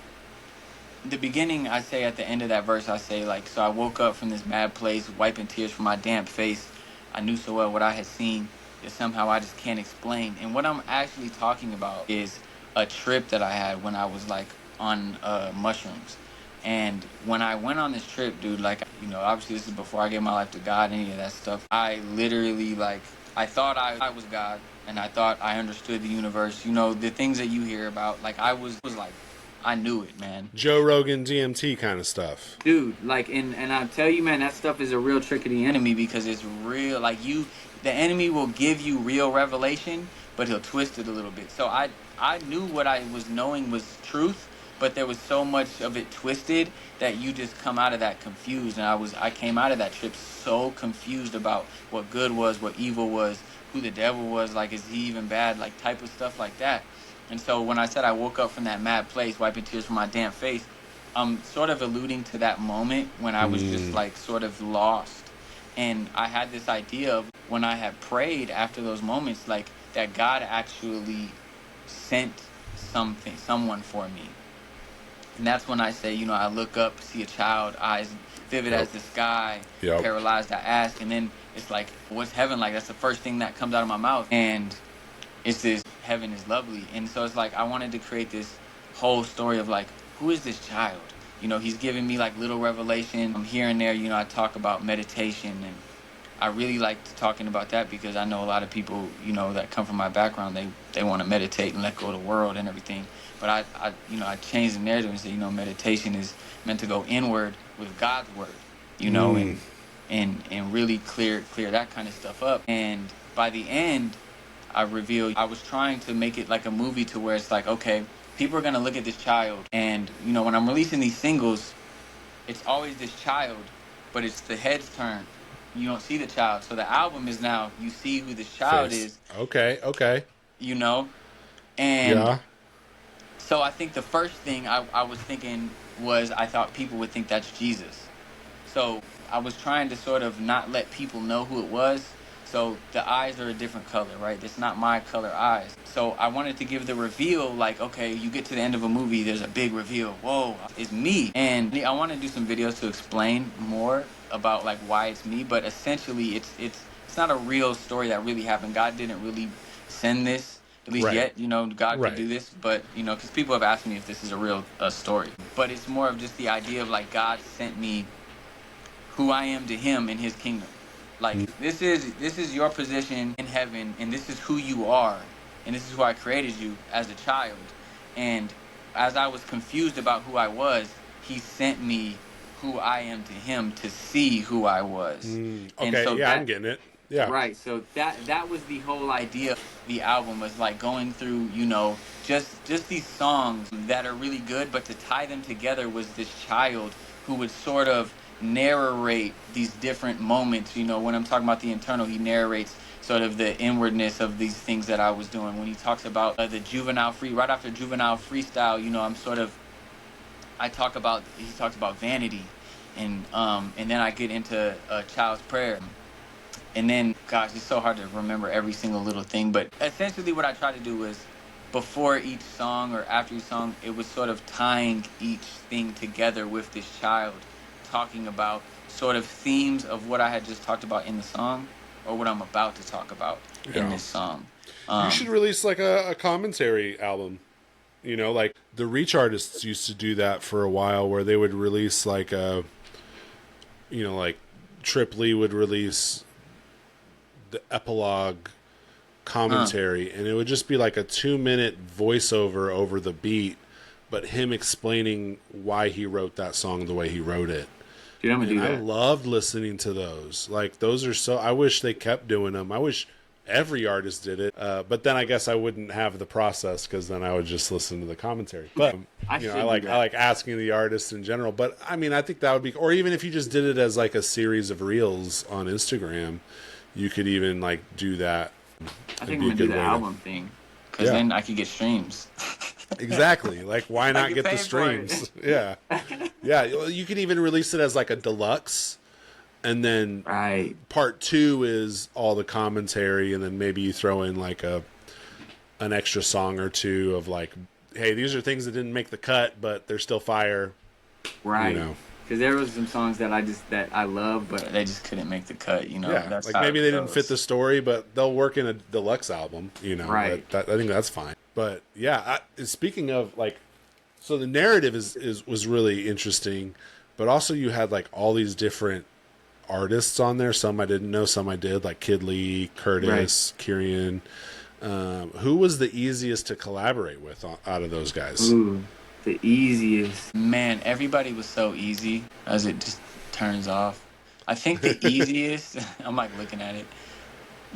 the beginning, I say at the end of that verse, I say like, so I woke up from this mad place, wiping tears from my damp face. I knew so well what I had seen that somehow I just can't explain. And what I'm actually talking about is a trip that I had when I was like on mushrooms. And when I went on this trip, dude, like, obviously this is before I gave my life to God, any of that stuff. I literally like, I thought I was God, and I thought I understood the universe. The things that you hear about, like was like, I knew it, man. Joe Rogan DMT kind of stuff. Dude, like, and I tell you, man, that stuff is a real trick of the enemy because it's real. Like, the enemy will give you real revelation, but he'll twist it a little bit. So I knew what I was knowing was truth, but there was so much of it twisted that you just come out of that confused. And I came out of that trip so confused about what good was, what evil was, who the devil was, like, is he even bad, like, type of stuff like that. And so when I said I woke up from that mad place, wiping tears from my damn face, I'm sort of alluding to that moment when I was just Mm. like sort of lost. And I had this idea of when I had prayed after those moments, like that God actually sent someone for me. And that's when I say, I look up, see a child, eyes vivid Yep. as the sky, Yep. paralyzed, I ask. And then it's like, what's heaven like? That's the first thing that comes out of my mouth. And it's this heaven is lovely. And so it's like I wanted to create this whole story of like, who is this child? He's giving me like little revelation. I'm here and there, I talk about meditation, and I really liked talking about that because I know a lot of people, that come from my background, they want to meditate and let go of the world and everything. But I changed the narrative and said, meditation is meant to go inward with God's word, Mm. and really clear that kind of stuff up. And by the end, I revealed I was trying to make it like a movie to where it's like, okay, people are going to look at this child. And, when I'm releasing these singles, it's always this child, but it's the head's turn. You don't see the child. So the album is now, you see who this child Face. is, Okay. Okay. you know? And Yeah. so I think the first thing I was thinking was I thought people would think that's Jesus. So I was trying to sort of not let people know who it was. So the eyes are a different color, right? It's not my color eyes. So I wanted to give the reveal, like, okay, you get to the end of a movie, there's a big reveal. Whoa, it's me. And I want to do some videos to explain more about like why it's me. But essentially, it's not a real story that really happened. God didn't really send this. At least Right. yet, God could Right. do this, but because people have asked me if this is a real story. But it's more of just the idea of like God sent me who I am to him in his kingdom. Like this is your position in heaven, and this is who you are, and this is who I created you as a child. And as I was confused about who I was, he sent me who I am to him to see who I was. Mm. And Okay. so Yeah, I'm getting it. Yeah. right, so that was the whole idea of the album, was like going through, just these songs that are really good, but to tie them together was this child who would sort of narrate these different moments. When I'm talking about the internal, he narrates sort of the inwardness of these things that I was doing. When he talks about the juvenile free, right after juvenile freestyle, I talk about, he talks about vanity, and then I get into a child's prayer. And then, gosh, it's so hard to remember every single little thing. But essentially what I try to do is before each song or after each song, it was sort of tying each thing together with this child, talking about sort of themes of what I had just talked about in the song, or what I'm about to talk about in this song. You should release like a commentary album. You know, like the Reach artists used to do that for a while, where they would release like a, you know, like Trip Lee would release the epilogue commentary, and it would just be like a 2-minute voiceover over the beat, but him explaining why he wrote that song the way he wrote it. Dude, I'm gonna do that. I loved listening to those. Like, those are so... I wish they kept doing them. I wish every artist did it. But then I guess I wouldn't have the process, because then I would just listen to the commentary. But, I like asking the artists in general. But, I mean, I think that would be... Or even if you just did it as, like, a series of reels on Instagram, you could even, like, do that. I think I'm gonna do the album thing. Because then I could get streams. Exactly. Like, why not get the streams? Yeah. Yeah. You could even release it as like a deluxe, and then part 2 is all the commentary, and then maybe you throw in like an extra song or two of like, hey, these are things that didn't make the cut, but they're still fire. Right. You know. Because there was some songs that I love, but they just couldn't make the cut, you know. Yeah, that's like maybe they didn't fit the story, but they'll work in a deluxe album, you know. Right. I think that's fine. But yeah, speaking of like, so the narrative was really interesting, but also you had like all these different artists on there. Some I didn't know, some I did, like Kid Lee, Curtis, Kyrian. Who was the easiest to collaborate with out of those guys? Ooh. The easiest. Man, everybody was so easy as it just turns off. I think the easiest, I'm like looking at it.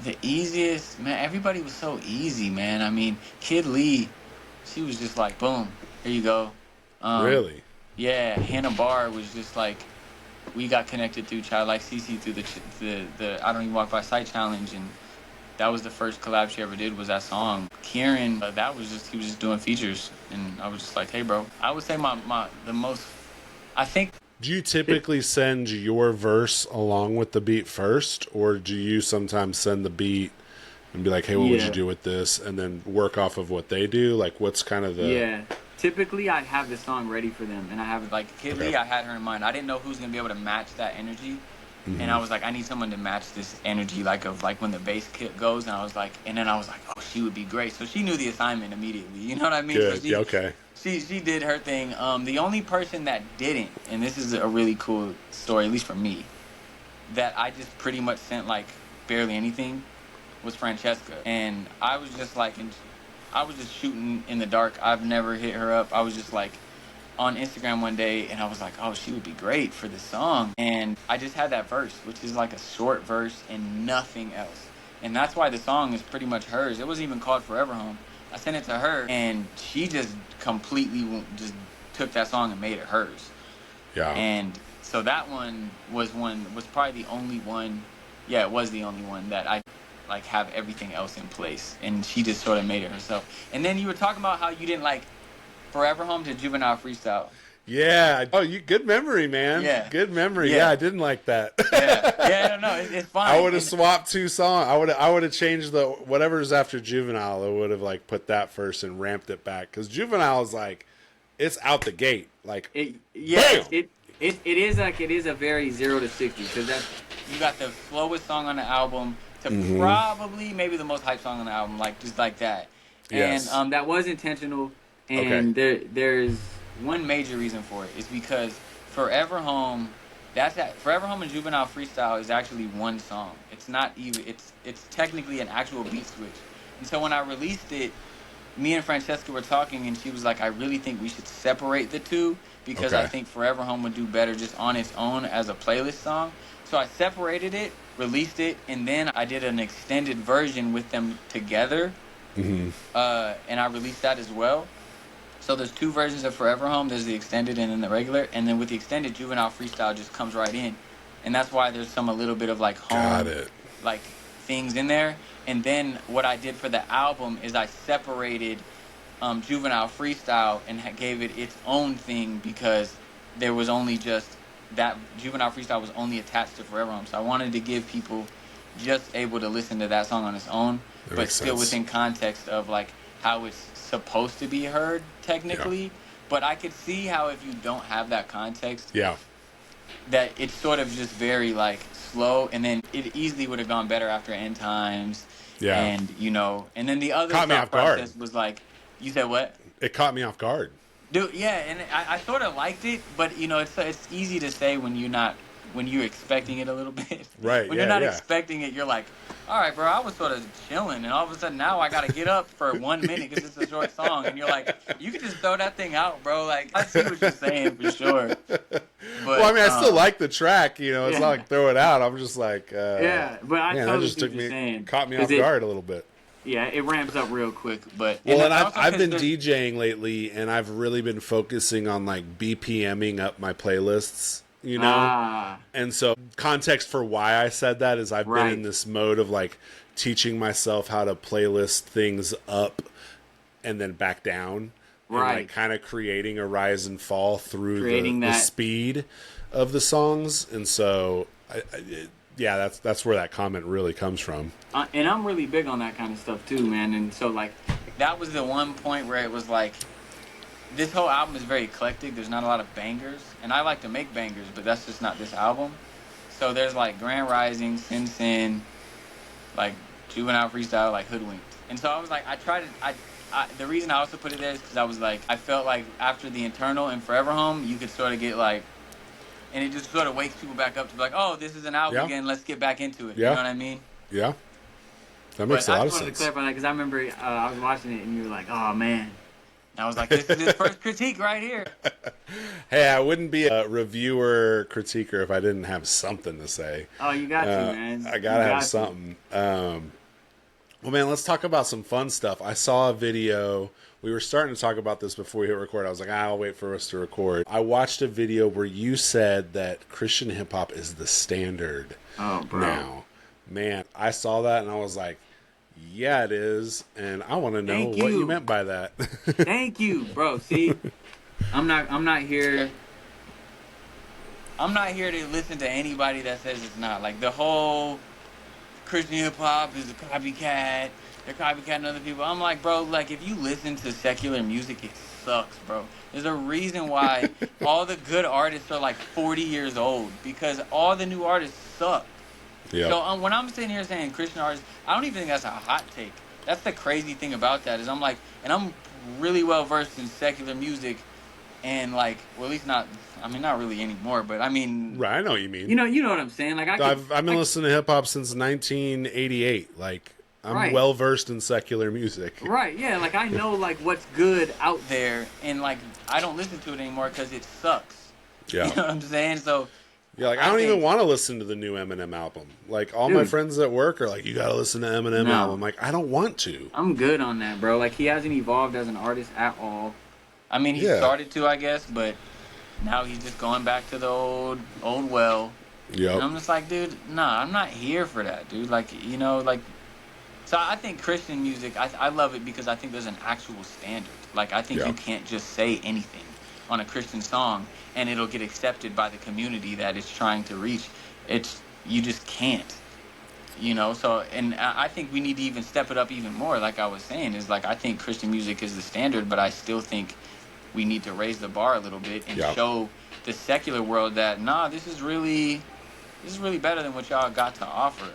The easiest, man, everybody was so easy, man. I mean, Kid Lee, she was just like, boom, here you go. Really? Yeah, Hannah Barr was just like, we got connected through Child Like Cece through the I Don't Even Walk By Sight challenge, and that was the first collab she ever did, was that song. Kieran, that was just, he was just doing features, and I was just like, hey, bro. I would say the most, I think. Do you typically send your verse along with the beat first, or do you sometimes send the beat and be like, hey, what would you do with this, and then work off of what they do? Like, what's kind of the... Yeah. Typically, I have the song ready for them, and I have, like, Kid Lee, I had her in mind. I didn't know who's going to be able to match that energy. Mm-hmm. And I was like, I need someone to match this energy, like of like when the bass kick goes. And then I was like, oh, she would be great. So she knew the assignment immediately. You know what I mean? Good. So Okay. She did her thing. The only person that didn't, and this is a really cool story, at least for me, that I just pretty much sent like barely anything, was Francesca. And I was just like, I was just shooting in the dark. I've never hit her up. I was just like on Instagram one day, and I was like, oh, she would be great for this song. And I just had that verse, which is like a short verse and nothing else. And that's why the song is pretty much hers. It wasn't even called Forever Home. I sent it to her, and she just completely just took that song and made it hers. Yeah. And so that one was probably the only one. Yeah, it was the only one that I like have everything else in place, and she just sort of made it herself. And then you were talking about how you didn't like Forever Home to Juvenile Freestyle. Yeah. Oh, good memory, man. Yeah. Good memory. Yeah, I didn't like that. No, it's fine. I would have swapped 2 songs. I would have changed the whatever's after Juvenile. I would have like put that first and ramped it back, because Juvenile is like, it's out the gate. Like, it is a very 0 to 60, because that's, you got the slowest song on the album to probably maybe the most hype song on the album, like just like that. Yes. And that was intentional. And there's one major reason for it, is because Forever Home, Forever Home and Juvenile Freestyle is actually one song. It's not even, it's technically an actual beat switch. And so when I released it, me and Francesca were talking, and she was like, I really think we should separate the two, because I think Forever Home would do better just on its own as a playlist song. So I separated it, released it, and then I did an extended version with them together. And I released that as well. So there's 2 versions of Forever Home. There's the extended and then the regular. And then with the extended, Juvenile Freestyle just comes right in. And that's why there's a little bit of like home, like things in there. And then what I did for the album is I separated Juvenile Freestyle and gave it its own thing, because there was only just that Juvenile Freestyle was only attached to Forever Home. So I wanted to give people just able to listen to that song on its own, but still within context of like how it's supposed to be heard technically. But I could see how if you don't have that context, that it's sort of just very like slow, and then it easily would have gone better after End Times. Yeah. And you know, and then the other Caught me thought off guard. process was like, you said what? It caught me off guard. Dude, yeah, and I sort of liked it, but you know, it's easy to say when you're expecting it a little bit. Right. When you're not expecting it, you're like, all right, bro, I was sort of chilling, and all of a sudden now I gotta get up for 1 minute because it's a short song, and you're like, you can just throw that thing out, bro. Like, I see what you're saying for sure. But, well, I mean, I still like the track, you know. It's not like throw it out. I'm just like, yeah, but I totally just see what you're saying. Caught me off guard a little bit. Yeah, it ramps up real quick, but well, and I've been DJing lately, and I've really been focusing on like BPMing up my playlists, you know. And so, context for why I said that is I've been in this mode of like teaching myself how to playlist things up and then back down, and like kind of creating a rise and fall through the speed of the songs, and so yeah, that's where that comment really comes from. And I'm really big on that kind of stuff too, man. And so like that was the one point where it was like, this whole album is very eclectic. There's not a lot of bangers, and I like to make bangers, but that's just not this album. So there's like Grand Rising, Sin Sin, like Juvenile Freestyle, like Hoodwinked. And so I was like, the reason I also put it there is because I was like, I felt like after The Internal and Forever Home, you could sort of get like, and it just sort of wakes people back up to be like, oh, this is an album again. Let's get back into it. You know what I mean? Yeah. That makes a lot of sense. I just wanted to clarify that because I remember I was watching it and you were like, oh, man. And I was like, this is his first critique right here. Hey, I wouldn't be a reviewer critiquer if I didn't have something to say. Oh, you got to, man. I got to have something. Well, man, let's talk about some fun stuff. I saw a video. We were starting to talk about this before we hit record. I was like, I'll wait for us to record. I watched a video where you said that Christian hip-hop is the standard now. Man, I saw that and I was like, yeah, it is. And I want to know what you meant by that. Thank you, bro. See, I'm not here. I'm not here to listen to anybody that says it's not. Like the whole Christian hip-hop is a copycat. They're copycatting other people. I'm like, bro, like, if you listen to secular music, it sucks, bro. There's a reason why all the good artists are, like, 40 years old. Because all the new artists suck. Yep. So when I'm sitting here saying Christian artists, I don't even think that's a hot take. That's the crazy thing about that is I'm like, and I'm really well-versed in secular music. And, like, well, at least not really anymore. But, I mean. Right, I know what you mean. You know what I'm saying. Like I've been listening to hip-hop since 1988. Like. I'm well versed in secular music. Right, yeah, like I know like what's good out there, and like I don't listen to it anymore because it sucks. Yeah, you know what I'm saying? So yeah, like I don't even want to listen to the new Eminem album. Like all my friends at work are like, "You got to listen to Eminem album." Like I don't want to. I'm good on that, bro. Like he hasn't evolved as an artist at all. I mean, he started to, I guess, but now he's just going back to the old well. Yeah, and I'm just like, dude, nah, I'm not here for that, dude. Like you know, like. So I think Christian music, I love it because I think there's an actual standard. Like, I think you can't just say anything on a Christian song and it'll get accepted by the community that it's trying to reach. You just can't, you know? So, and I think we need to even step it up even more. Like I was saying, is like, I think Christian music is the standard, but I still think we need to raise the bar a little bit and show the secular world that, nah, this is really better than what y'all got to offer.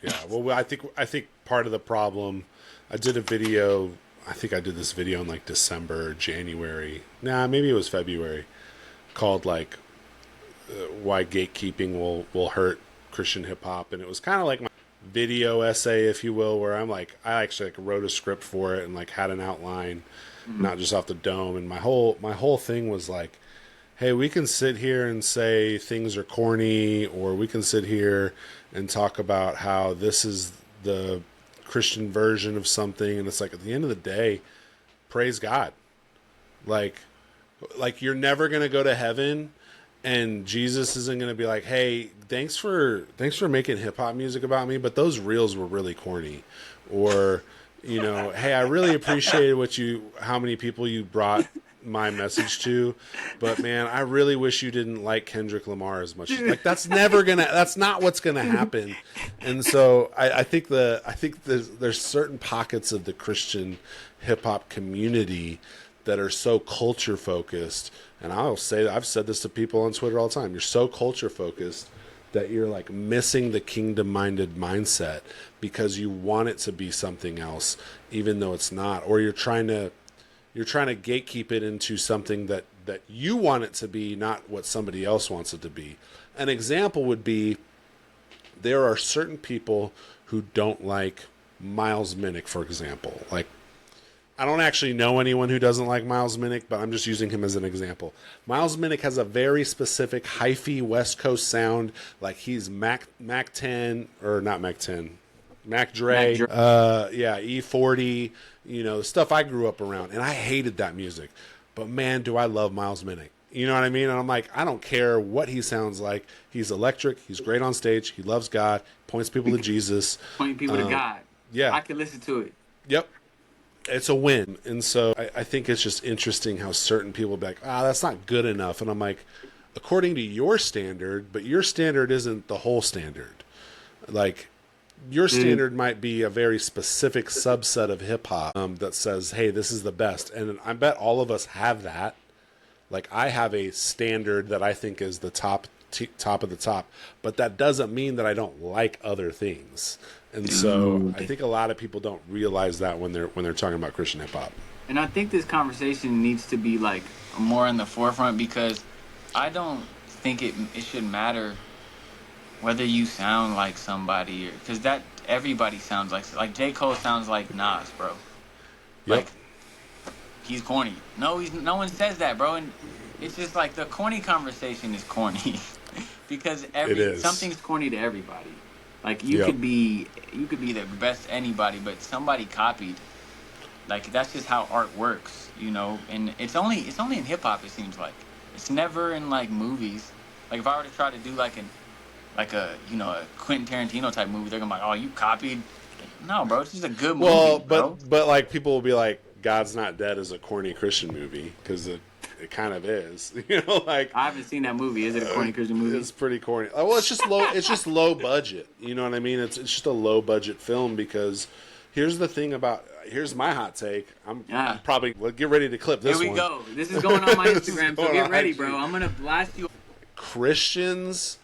Yeah, well, I think part of the problem, I did a video, I think I did this video in like December, January, maybe it was February, called like, why gatekeeping will hurt Christian hip hop, and it was kind of like my video essay, if you will, where I actually like wrote a script for it and like had an outline, not just off the dome, and my whole thing was like, hey, we can sit here and say things are corny, or we can sit here and talk about how this is the Christian version of something. And it's like, at the end of the day, praise God. Like you're never going to go to heaven, and Jesus isn't going to be like, hey, thanks for making hip hop music about me, but those reels were really corny. Or, you know, hey, I really appreciated how many people you brought my message to, but man, I really wish you didn't like Kendrick Lamar as much. Like that's not what's gonna happen. And so I think there's certain pockets of the Christian hip hop community that are so culture focused. And I'll say, I've said this to people on Twitter all the time. You're so culture focused that you're like missing the kingdom minded mindset because you want it to be something else, even though it's not, or you're trying to gatekeep it into something that you want it to be, not what somebody else wants it to be. An example would be, there are certain people who don't like Miles Minnick, for example. Like, I don't actually know anyone who doesn't like Miles Minnick, but I'm just using him as an example. Miles Minnick has a very specific hyphy West Coast sound. Like, he's Mac 10, or not Mac 10, Mac Dre, E40, the stuff I grew up around. And I hated that music. But man, do I love Miles Minnick. You know what I mean? And I'm like, I don't care what he sounds like. He's electric. He's great on stage. He loves God. Points people to Jesus. Pointing people to God. Yeah. I can listen to it. Yep. It's a win. And so I think it's just interesting how certain people be like, that's not good enough. And I'm like, according to your standard, but your standard isn't the whole standard. Like, your standard might be a very specific subset of hip hop that says, hey, this is the best. And I bet all of us have that. Like, I have a standard that I think is the top of the top, but that doesn't mean that I don't like other things. And so I think a lot of people don't realize that when they're talking about Christian hip hop. And I think this conversation needs to be like more in the forefront, because I don't think it should matter whether you sound like somebody, or because that everybody sounds like J. Cole sounds like Nas, bro. Yep. Like, he's corny. No one says that, bro. And it's just like the corny conversation is corny because something's corny to everybody. Like, you could be the best anybody, but somebody copied. Like, that's just how art works, And it's only in hip hop, it seems like. It's never in like movies. Like, if I were to try to do a Quentin Tarantino type movie, they're gonna be like, oh, you copied. No, bro, it's just a good movie. Well, but like, people will be like, God's Not Dead is a corny Christian movie, because it kind of is, like, I haven't seen that movie. Is it a corny Christian movie? It's pretty corny. Well, it's just low. It's just low budget. You know what I mean? It's just a low budget film, because here's my hot take. I'm probably get ready to clip this one. Here we go. This is going on my Instagram, so get ready, bro. I'm gonna blast you. Christians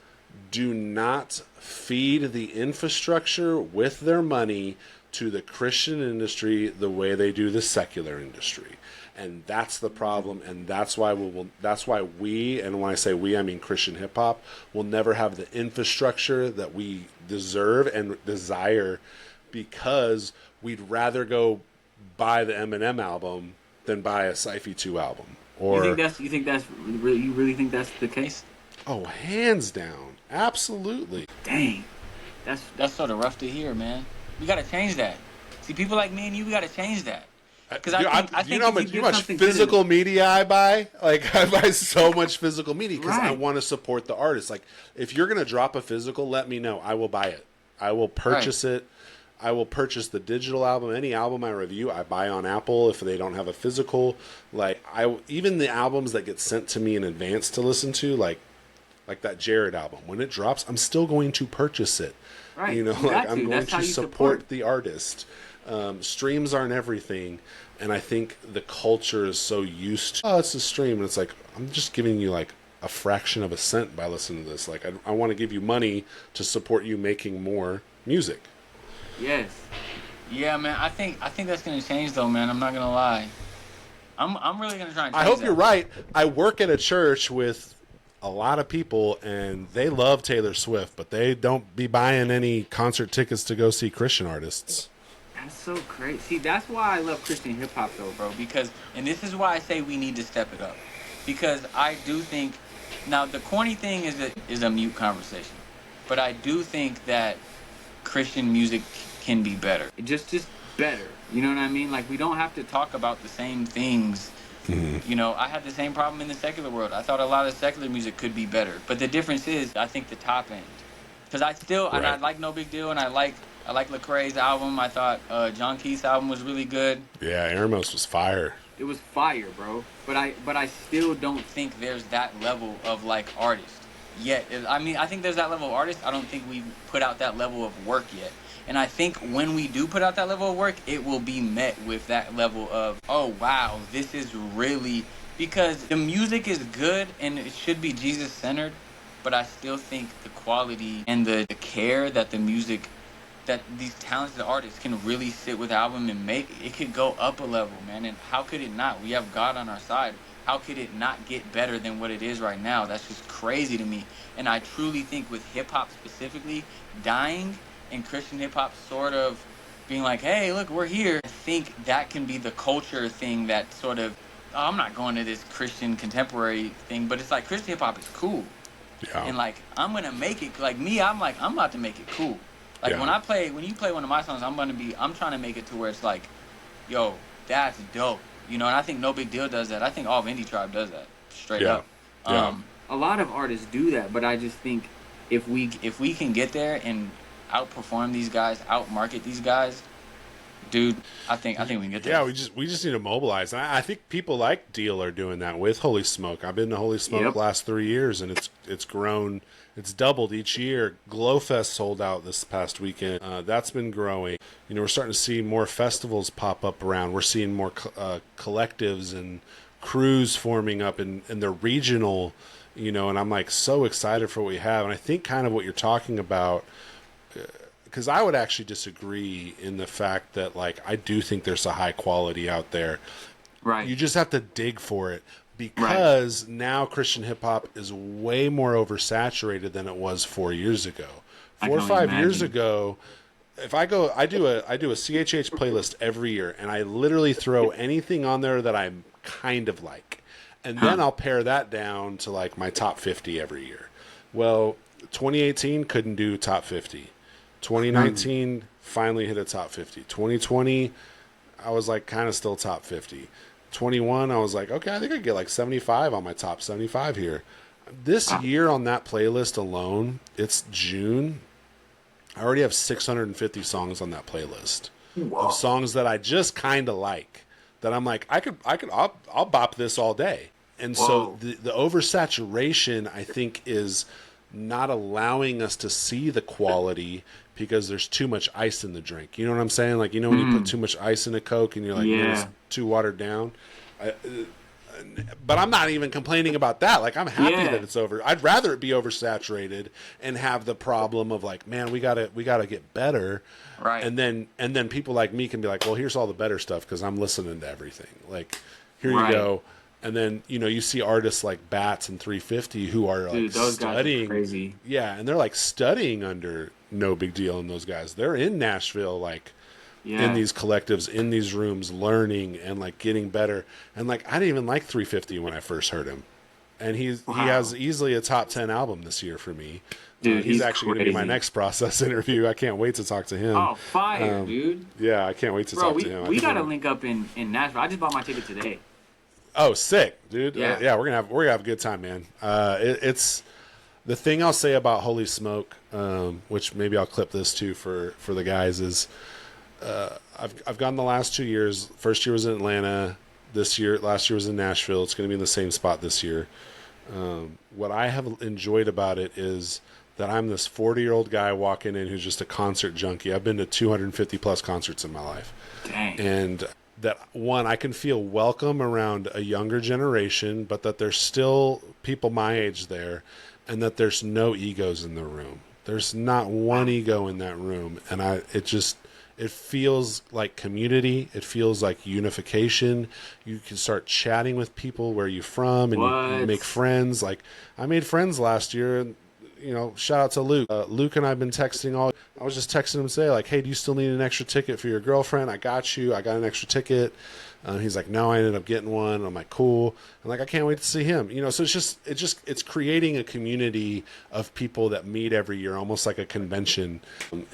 do not feed the infrastructure with their money to the Christian industry the way they do the secular industry. And that's the problem, and that's why we, and when I say we, I mean Christian hip hop, will never have the infrastructure that we deserve and desire, because we'd rather go buy the Eminem album than buy a Cyfe II album. Or you really think that's the case? Oh, hands down, absolutely. Dang, that's sort of rough to hear, man. We gotta change that. See, people like me and you, we gotta change that. Because I think how much physical media I buy? Like, I buy so much physical media because I want to support the artist. Like, if you're gonna drop a physical, let me know. I will buy it. I will purchase it. I will purchase the digital album. Any album I review, I buy on Apple if they don't have a physical. Like, even the albums that get sent to me in advance to listen to, like that Jared album, when it drops, I'm still going to purchase it. Right. I'm going to support the artist. Streams aren't everything, and I think the culture is so used to, it's a stream, and it's like, I'm just giving you like a fraction of a cent by listening to this. Like, I want to give you money to support you making more music. Yes. Yeah, man. I think that's gonna change, though, man. I'm not gonna lie. I'm really gonna try and change I hope that. You're right. I work at a church with a lot of people, and they love Taylor Swift, but they don't be buying any concert tickets to go see Christian artists. That's so crazy. See, that's why I love Christian hip hop, though, bro. And this is why I say we need to step it up, because I do think, now the corny thing is a mute conversation, but I do think that Christian music can be better. Just better. You know what I mean? Like, we don't have to talk about the same things. Mm-hmm. I had the same problem in the secular world. I thought a lot of secular music could be better, but the difference is, I think the top end. Because and I like No Big Deal, and I like Lecrae's album. I thought John Keith's album was really good. Yeah, Eremos was fire. It was fire, bro. But I still don't think there's that level of like artist yet. I mean, I think there's that level of artist. I don't think we've put out that level of work yet. And I think when we do put out that level of work, it will be met with that level of, oh, wow, this is really, because the music is good and it should be Jesus-centered, but I still think the quality and the care that the music, that these talented artists can really sit with the album and make, it could go up a level, man. And how could it not? We have God on our side. How could it not get better than what it is right now? That's just crazy to me. And I truly think with hip-hop specifically dying, and Christian hip-hop sort of being like, hey, look, we're here. I think that can be the culture thing that sort of, oh, I'm not going to this Christian contemporary thing, but it's like Christian hip-hop is cool. Yeah. And, like, I'm going to make it, like, me, I'm like, I'm about to make it cool. Like, when you play one of my songs, I'm trying to make it to where it's like, yo, that's dope. You know, and I think No Big Deal does that. I think all of Indie Tribe does that, straight up. A lot of artists do that, but I just think if we can get there and outperform these guys, outmarket these guys, dude, I think we can get there. Yeah, we just need to mobilize. And I think people like Deal are doing that with Holy Smoke. I've been to Holy Smoke the last 3 years, and it's grown. It's doubled each year. Glowfest sold out this past weekend. That's been growing. You know, we're starting to see more festivals pop up around. We're seeing more collectives and crews forming up in the regional, you know, and I'm like so excited for what we have. And I think kind of what you're talking about, because I would actually disagree in the fact that, like, I do think there's a high quality out there. Right. You just have to dig for it. Because now Christian hip hop is way more oversaturated than it was 4 years ago. 4 or 5 years ago, if I do a CHH playlist every year, and I literally throw anything on there that I kind of like, and then I'll pare that down to like my top 50 every year. Well, 2018 couldn't do top 50. 2019 finally hit a top 50. 2020, I was like kind of still top 50. 21, I was like, okay, I think I get like 75 on my top 75 here. This year on that playlist alone, it's June. I already have 650 songs on that playlist of songs that I just kind of like. That I'm like, I'll bop this all day. And so the oversaturation, I think, is not allowing us to see the quality because there's too much ice in the drink. You know what I'm saying? Like, you know, when you put too much ice in a Coke and you're like, man, it's too watered down. But I'm not even complaining about that. Like, I'm happy that it's over. I'd rather it be oversaturated and have the problem of like, man, we gotta get better. Right. And then people like me can be like, well, here's all the better stuff because I'm listening to everything. Like, here you go. And then, you know, you see artists like Bats and 350 who are like those studying. Guys are crazy. Yeah, and they're like studying under No Big Deal, and those guys. They're in Nashville, like in these collectives, in these rooms, learning and like getting better. And like, I didn't even like 350 when I first heard him. And he has easily a top 10 album this year for me. Dude, he's actually going to be my next Process interview. I can't wait to talk to him. Oh, fire, dude. Yeah, I can't wait to talk to him. We got to link up in Nashville. I just bought my ticket today. Oh, sick, dude. Yeah. We're gonna have a good time, man. It's the thing I'll say about Holy Smoke, which maybe I'll clip this too for the guys, is I've gone the last 2 years. First year was in Atlanta. Last year was in Nashville. It's going to be in the same spot this year. What I have enjoyed about it is that I'm this 40-year-old guy walking in who's just a concert junkie. I've been to 250 plus concerts in my life. Dang. And that, one, I can feel welcome around a younger generation, but that there's still people my age there, and that there's no egos in the room. There's not one ego in that room, and it feels like community. It feels like unification. You can start chatting with people where you're from, and you make friends. Like, I made friends last year, and you know, shout out to Luke. Luke and I've been texting all. I was just texting him say like, "Hey, do you still need an extra ticket for your girlfriend? I got you. I got an extra ticket." He's like, "No, I ended up getting one." I'm like, "Cool." I'm like, "I can't wait to see him." You know, so it's creating a community of people that meet every year, almost like a convention.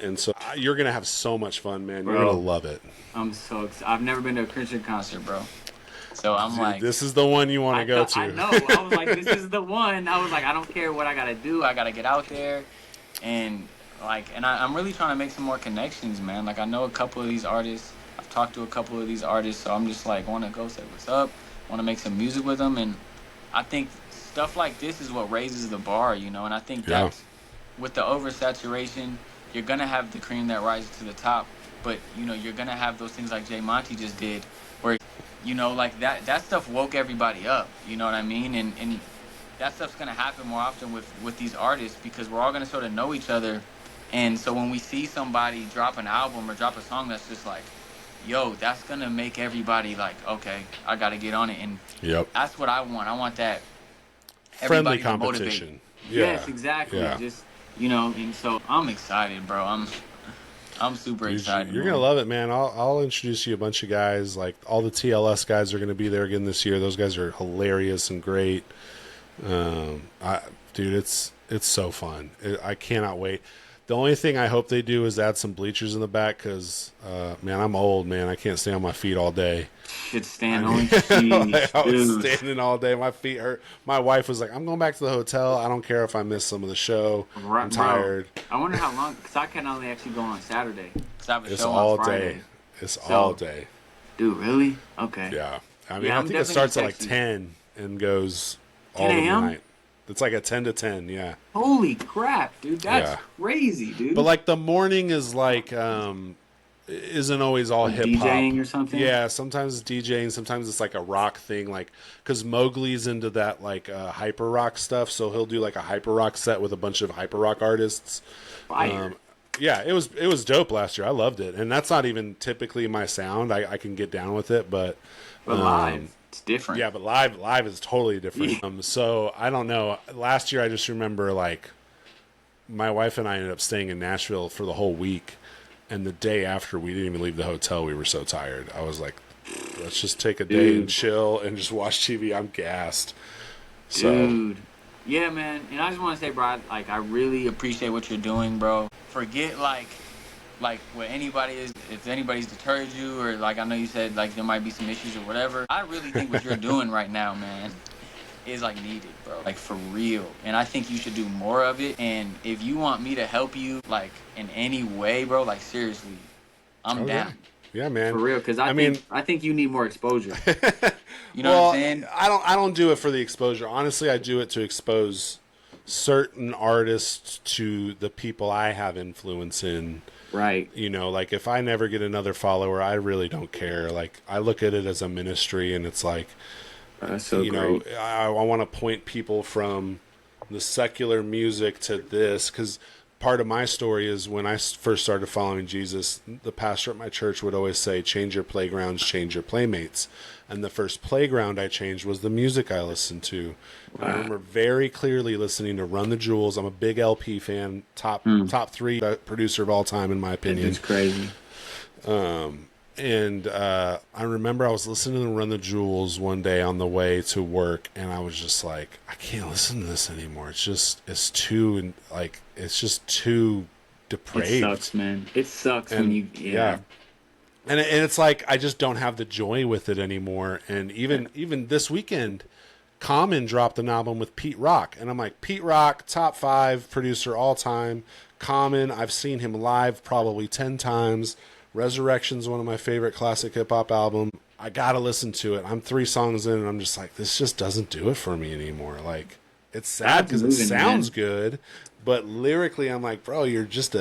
And so you're gonna have so much fun, man. You're gonna love it. I'm so excited. I've never been to a Christian concert, bro. So I'm Dude, like, this is the one you want to go to. I know. I was like, this is the one. I was like, I don't care what I gotta do. I gotta get out there, and I'm really trying to make some more connections, man. Like, I know a couple of these artists. I've talked to a couple of these artists, so I'm just like, want to go say what's up. Want to make some music with them, and I think stuff like this is what raises the bar, you know. And I think that's with the oversaturation, you're gonna have the cream that rises to the top, but you know, you're gonna have those things like Jay Monty just did, where, you know, like that stuff woke everybody up. You know what I mean? And that stuff's gonna happen more often with these artists, because we're all gonna sort of know each other. And so when we see somebody drop an album or drop a song that's just like, yo, that's gonna make everybody like, okay, I gotta get on it. And that's what I want. I want that friendly competition. Yes, exactly. Just, you know, and so I'm excited, bro. I'm super excited. You're gonna love it, man. I'll introduce you a bunch of guys. Like all the TLS guys are gonna be there again this year. Those guys are hilarious and great. Dude, it's so fun. I cannot wait. The only thing I hope they do is add some bleachers in the back, because, man, I'm old, man. I can't stay on my feet all day. Should stand on your feet. I was standing all day. My feet hurt. My wife was like, I'm going back to the hotel. I don't care if I miss some of the show. I'm tired. I wonder how long, because I can only actually go on Saturday. It's all day. It's all day. Dude, really? Okay. Yeah. I mean, I think it starts at like 10 and goes all the night. It's like a 10 to 10, yeah. Holy crap, dude. That's crazy, dude. But like the morning is like isn't always all hip hop. DJing or something? Yeah, sometimes it's DJing, sometimes it's like a rock thing, like cuz Mowgli's into that like hyper rock stuff, so he'll do like a hyper rock set with a bunch of hyper rock artists. Fire. Yeah, it was dope last year. I loved it. And that's not even typically my sound. I can get down with it, but live it's different. Yeah, but live is totally different. So I don't know. Last year, I just remember like my wife and I ended up staying in Nashville for the whole week, and the day after, we didn't even leave the hotel. We were so tired. I was like, let's just take a day and chill and just watch TV. I'm gassed. Dude. Yeah, man. And I just want to say, bro, like I really appreciate what you're doing, bro. Forget like what anybody is, if anybody's deterred you, or like I know you said like there might be some issues or whatever. I really think what you're doing right now, man, is like needed, bro. Like for real. And I think you should do more of it. And if you want me to help you like in any way, bro, like seriously, I'm down. Yeah, man. For real, because I think you need more exposure. You know what I'm saying? I don't do it for the exposure. Honestly, I do it to expose certain artists to the people I have influence in. Right. You know, like if I never get another follower, I really don't care. Like I look at it as a ministry, and it's like, you know, I want to point people from the secular music to this, because part of my story is when I first started following Jesus, the pastor at my church would always say, change your playgrounds, change your playmates. And the first playground I changed was the music I listened to. Wow. I remember very clearly listening to Run the Jewels. I'm a big LP fan, top 3 producer of all time, in my opinion. It's crazy. And I remember I was listening to Run the Jewels one day on the way to work, and I was just like, I can't listen to this anymore. It's too depraved. It sucks, man. It sucks when you, And it's like I just don't have the joy with it anymore. And even this weekend, Common dropped an album with Pete Rock, and I'm like, Pete Rock, top 5 producer all time. Common, I've seen him live probably 10 times. Resurrection's one of my favorite classic hip hop album. I gotta listen to it. I'm 3 songs in, and I'm just like, this just doesn't do it for me anymore. Like, it's sad because it sounds good, but lyrically, I'm like, bro, you're just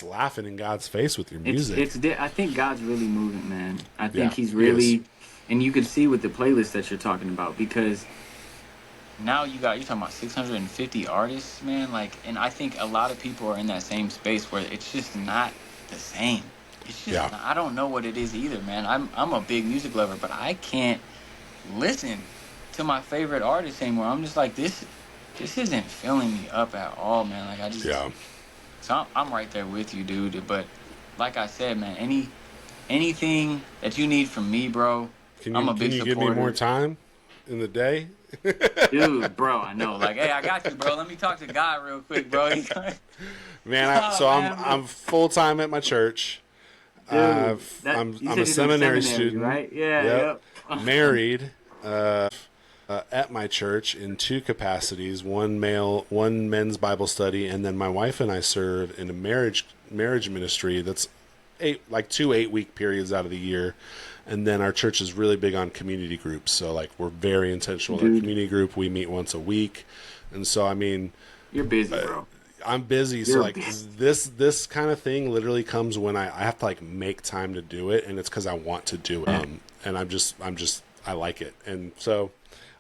laughing in God's face with your music. I think God's really moving, man. I think he's really, and you can see with the playlist that you're talking about, because now you're talking about 650 artists, man. Like, and I think a lot of people are in that same space where it's just not the same. It's just I don't know what it is either, man. I'm a big music lover, but I can't listen to my favorite artists anymore. I'm just like, this isn't filling me up at all, man. Like I just So I'm right there with you, dude. But like I said, man, anything that you need from me, bro, I'm a big supporter. Can you give me more time in the day? Dude, bro, I know. Like, hey, I got you, bro. Let me talk to God real quick, bro. I'm full time at my church. Dude, I'm a seminary student, right? Yeah. Yep. Married. At my church in 2 capacities, one men's Bible study, and then my wife and I serve in a marriage ministry that's 2 8-week periods out of the year. And then our church is really big on community groups, so like we're very intentional in our community group. We meet once a week, and so I mean, you're busy, bro. I'm busy, so like this kind of thing literally comes when I have to like make time to do it, and it's because I want to do it. And I like it, and so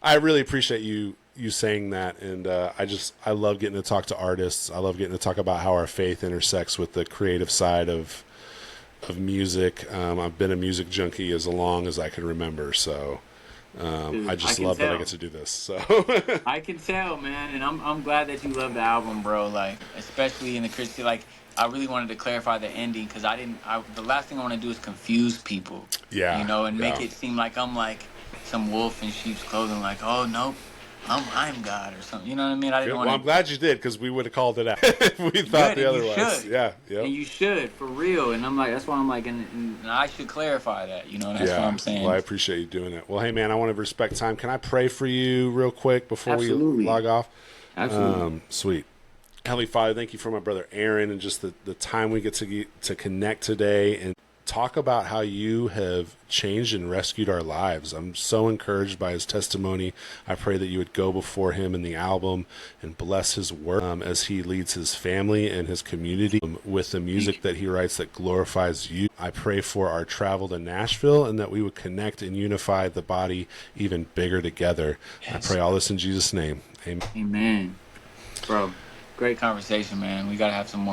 I really appreciate you saying that, and I love getting to talk to artists. I love getting to talk about how our faith intersects with the creative side of music. I've been a music junkie as long as I can remember, so Dude, I just love that I get to do this. So I can tell, man, and I'm glad that you love the album, bro. Like, especially in the Christian, like, I really wanted to clarify the ending because the last thing I want to do is confuse people. Yeah, you know, and make it seem like I'm like some wolf in sheep's clothing, like, oh nope, I'm God or something. You know what I mean? I didn't want. Well, I'm glad you did, because we would have called it out if we thought the otherwise. Yeah, yeah. And you should, for real. And I'm like, that's why I'm like, and I should clarify that. You know, that's what I'm saying. Well, I appreciate you doing it. Well, hey man, I want to respect time. Can I pray for you real quick before we log off? Absolutely. Sweet. Heavenly Father, thank you for my brother Aaron and just the time we get to connect today and talk about how you have changed and rescued our lives. I'm so encouraged by his testimony. I pray that you would go before him in the album and bless his work as he leads his family and his community with the music that he writes that glorifies you. I pray for our travel to Nashville and that we would connect and unify the body even bigger together. Yes. I pray all this in Jesus' name. Amen. Amen. Bro, great conversation, man. We got to have some more.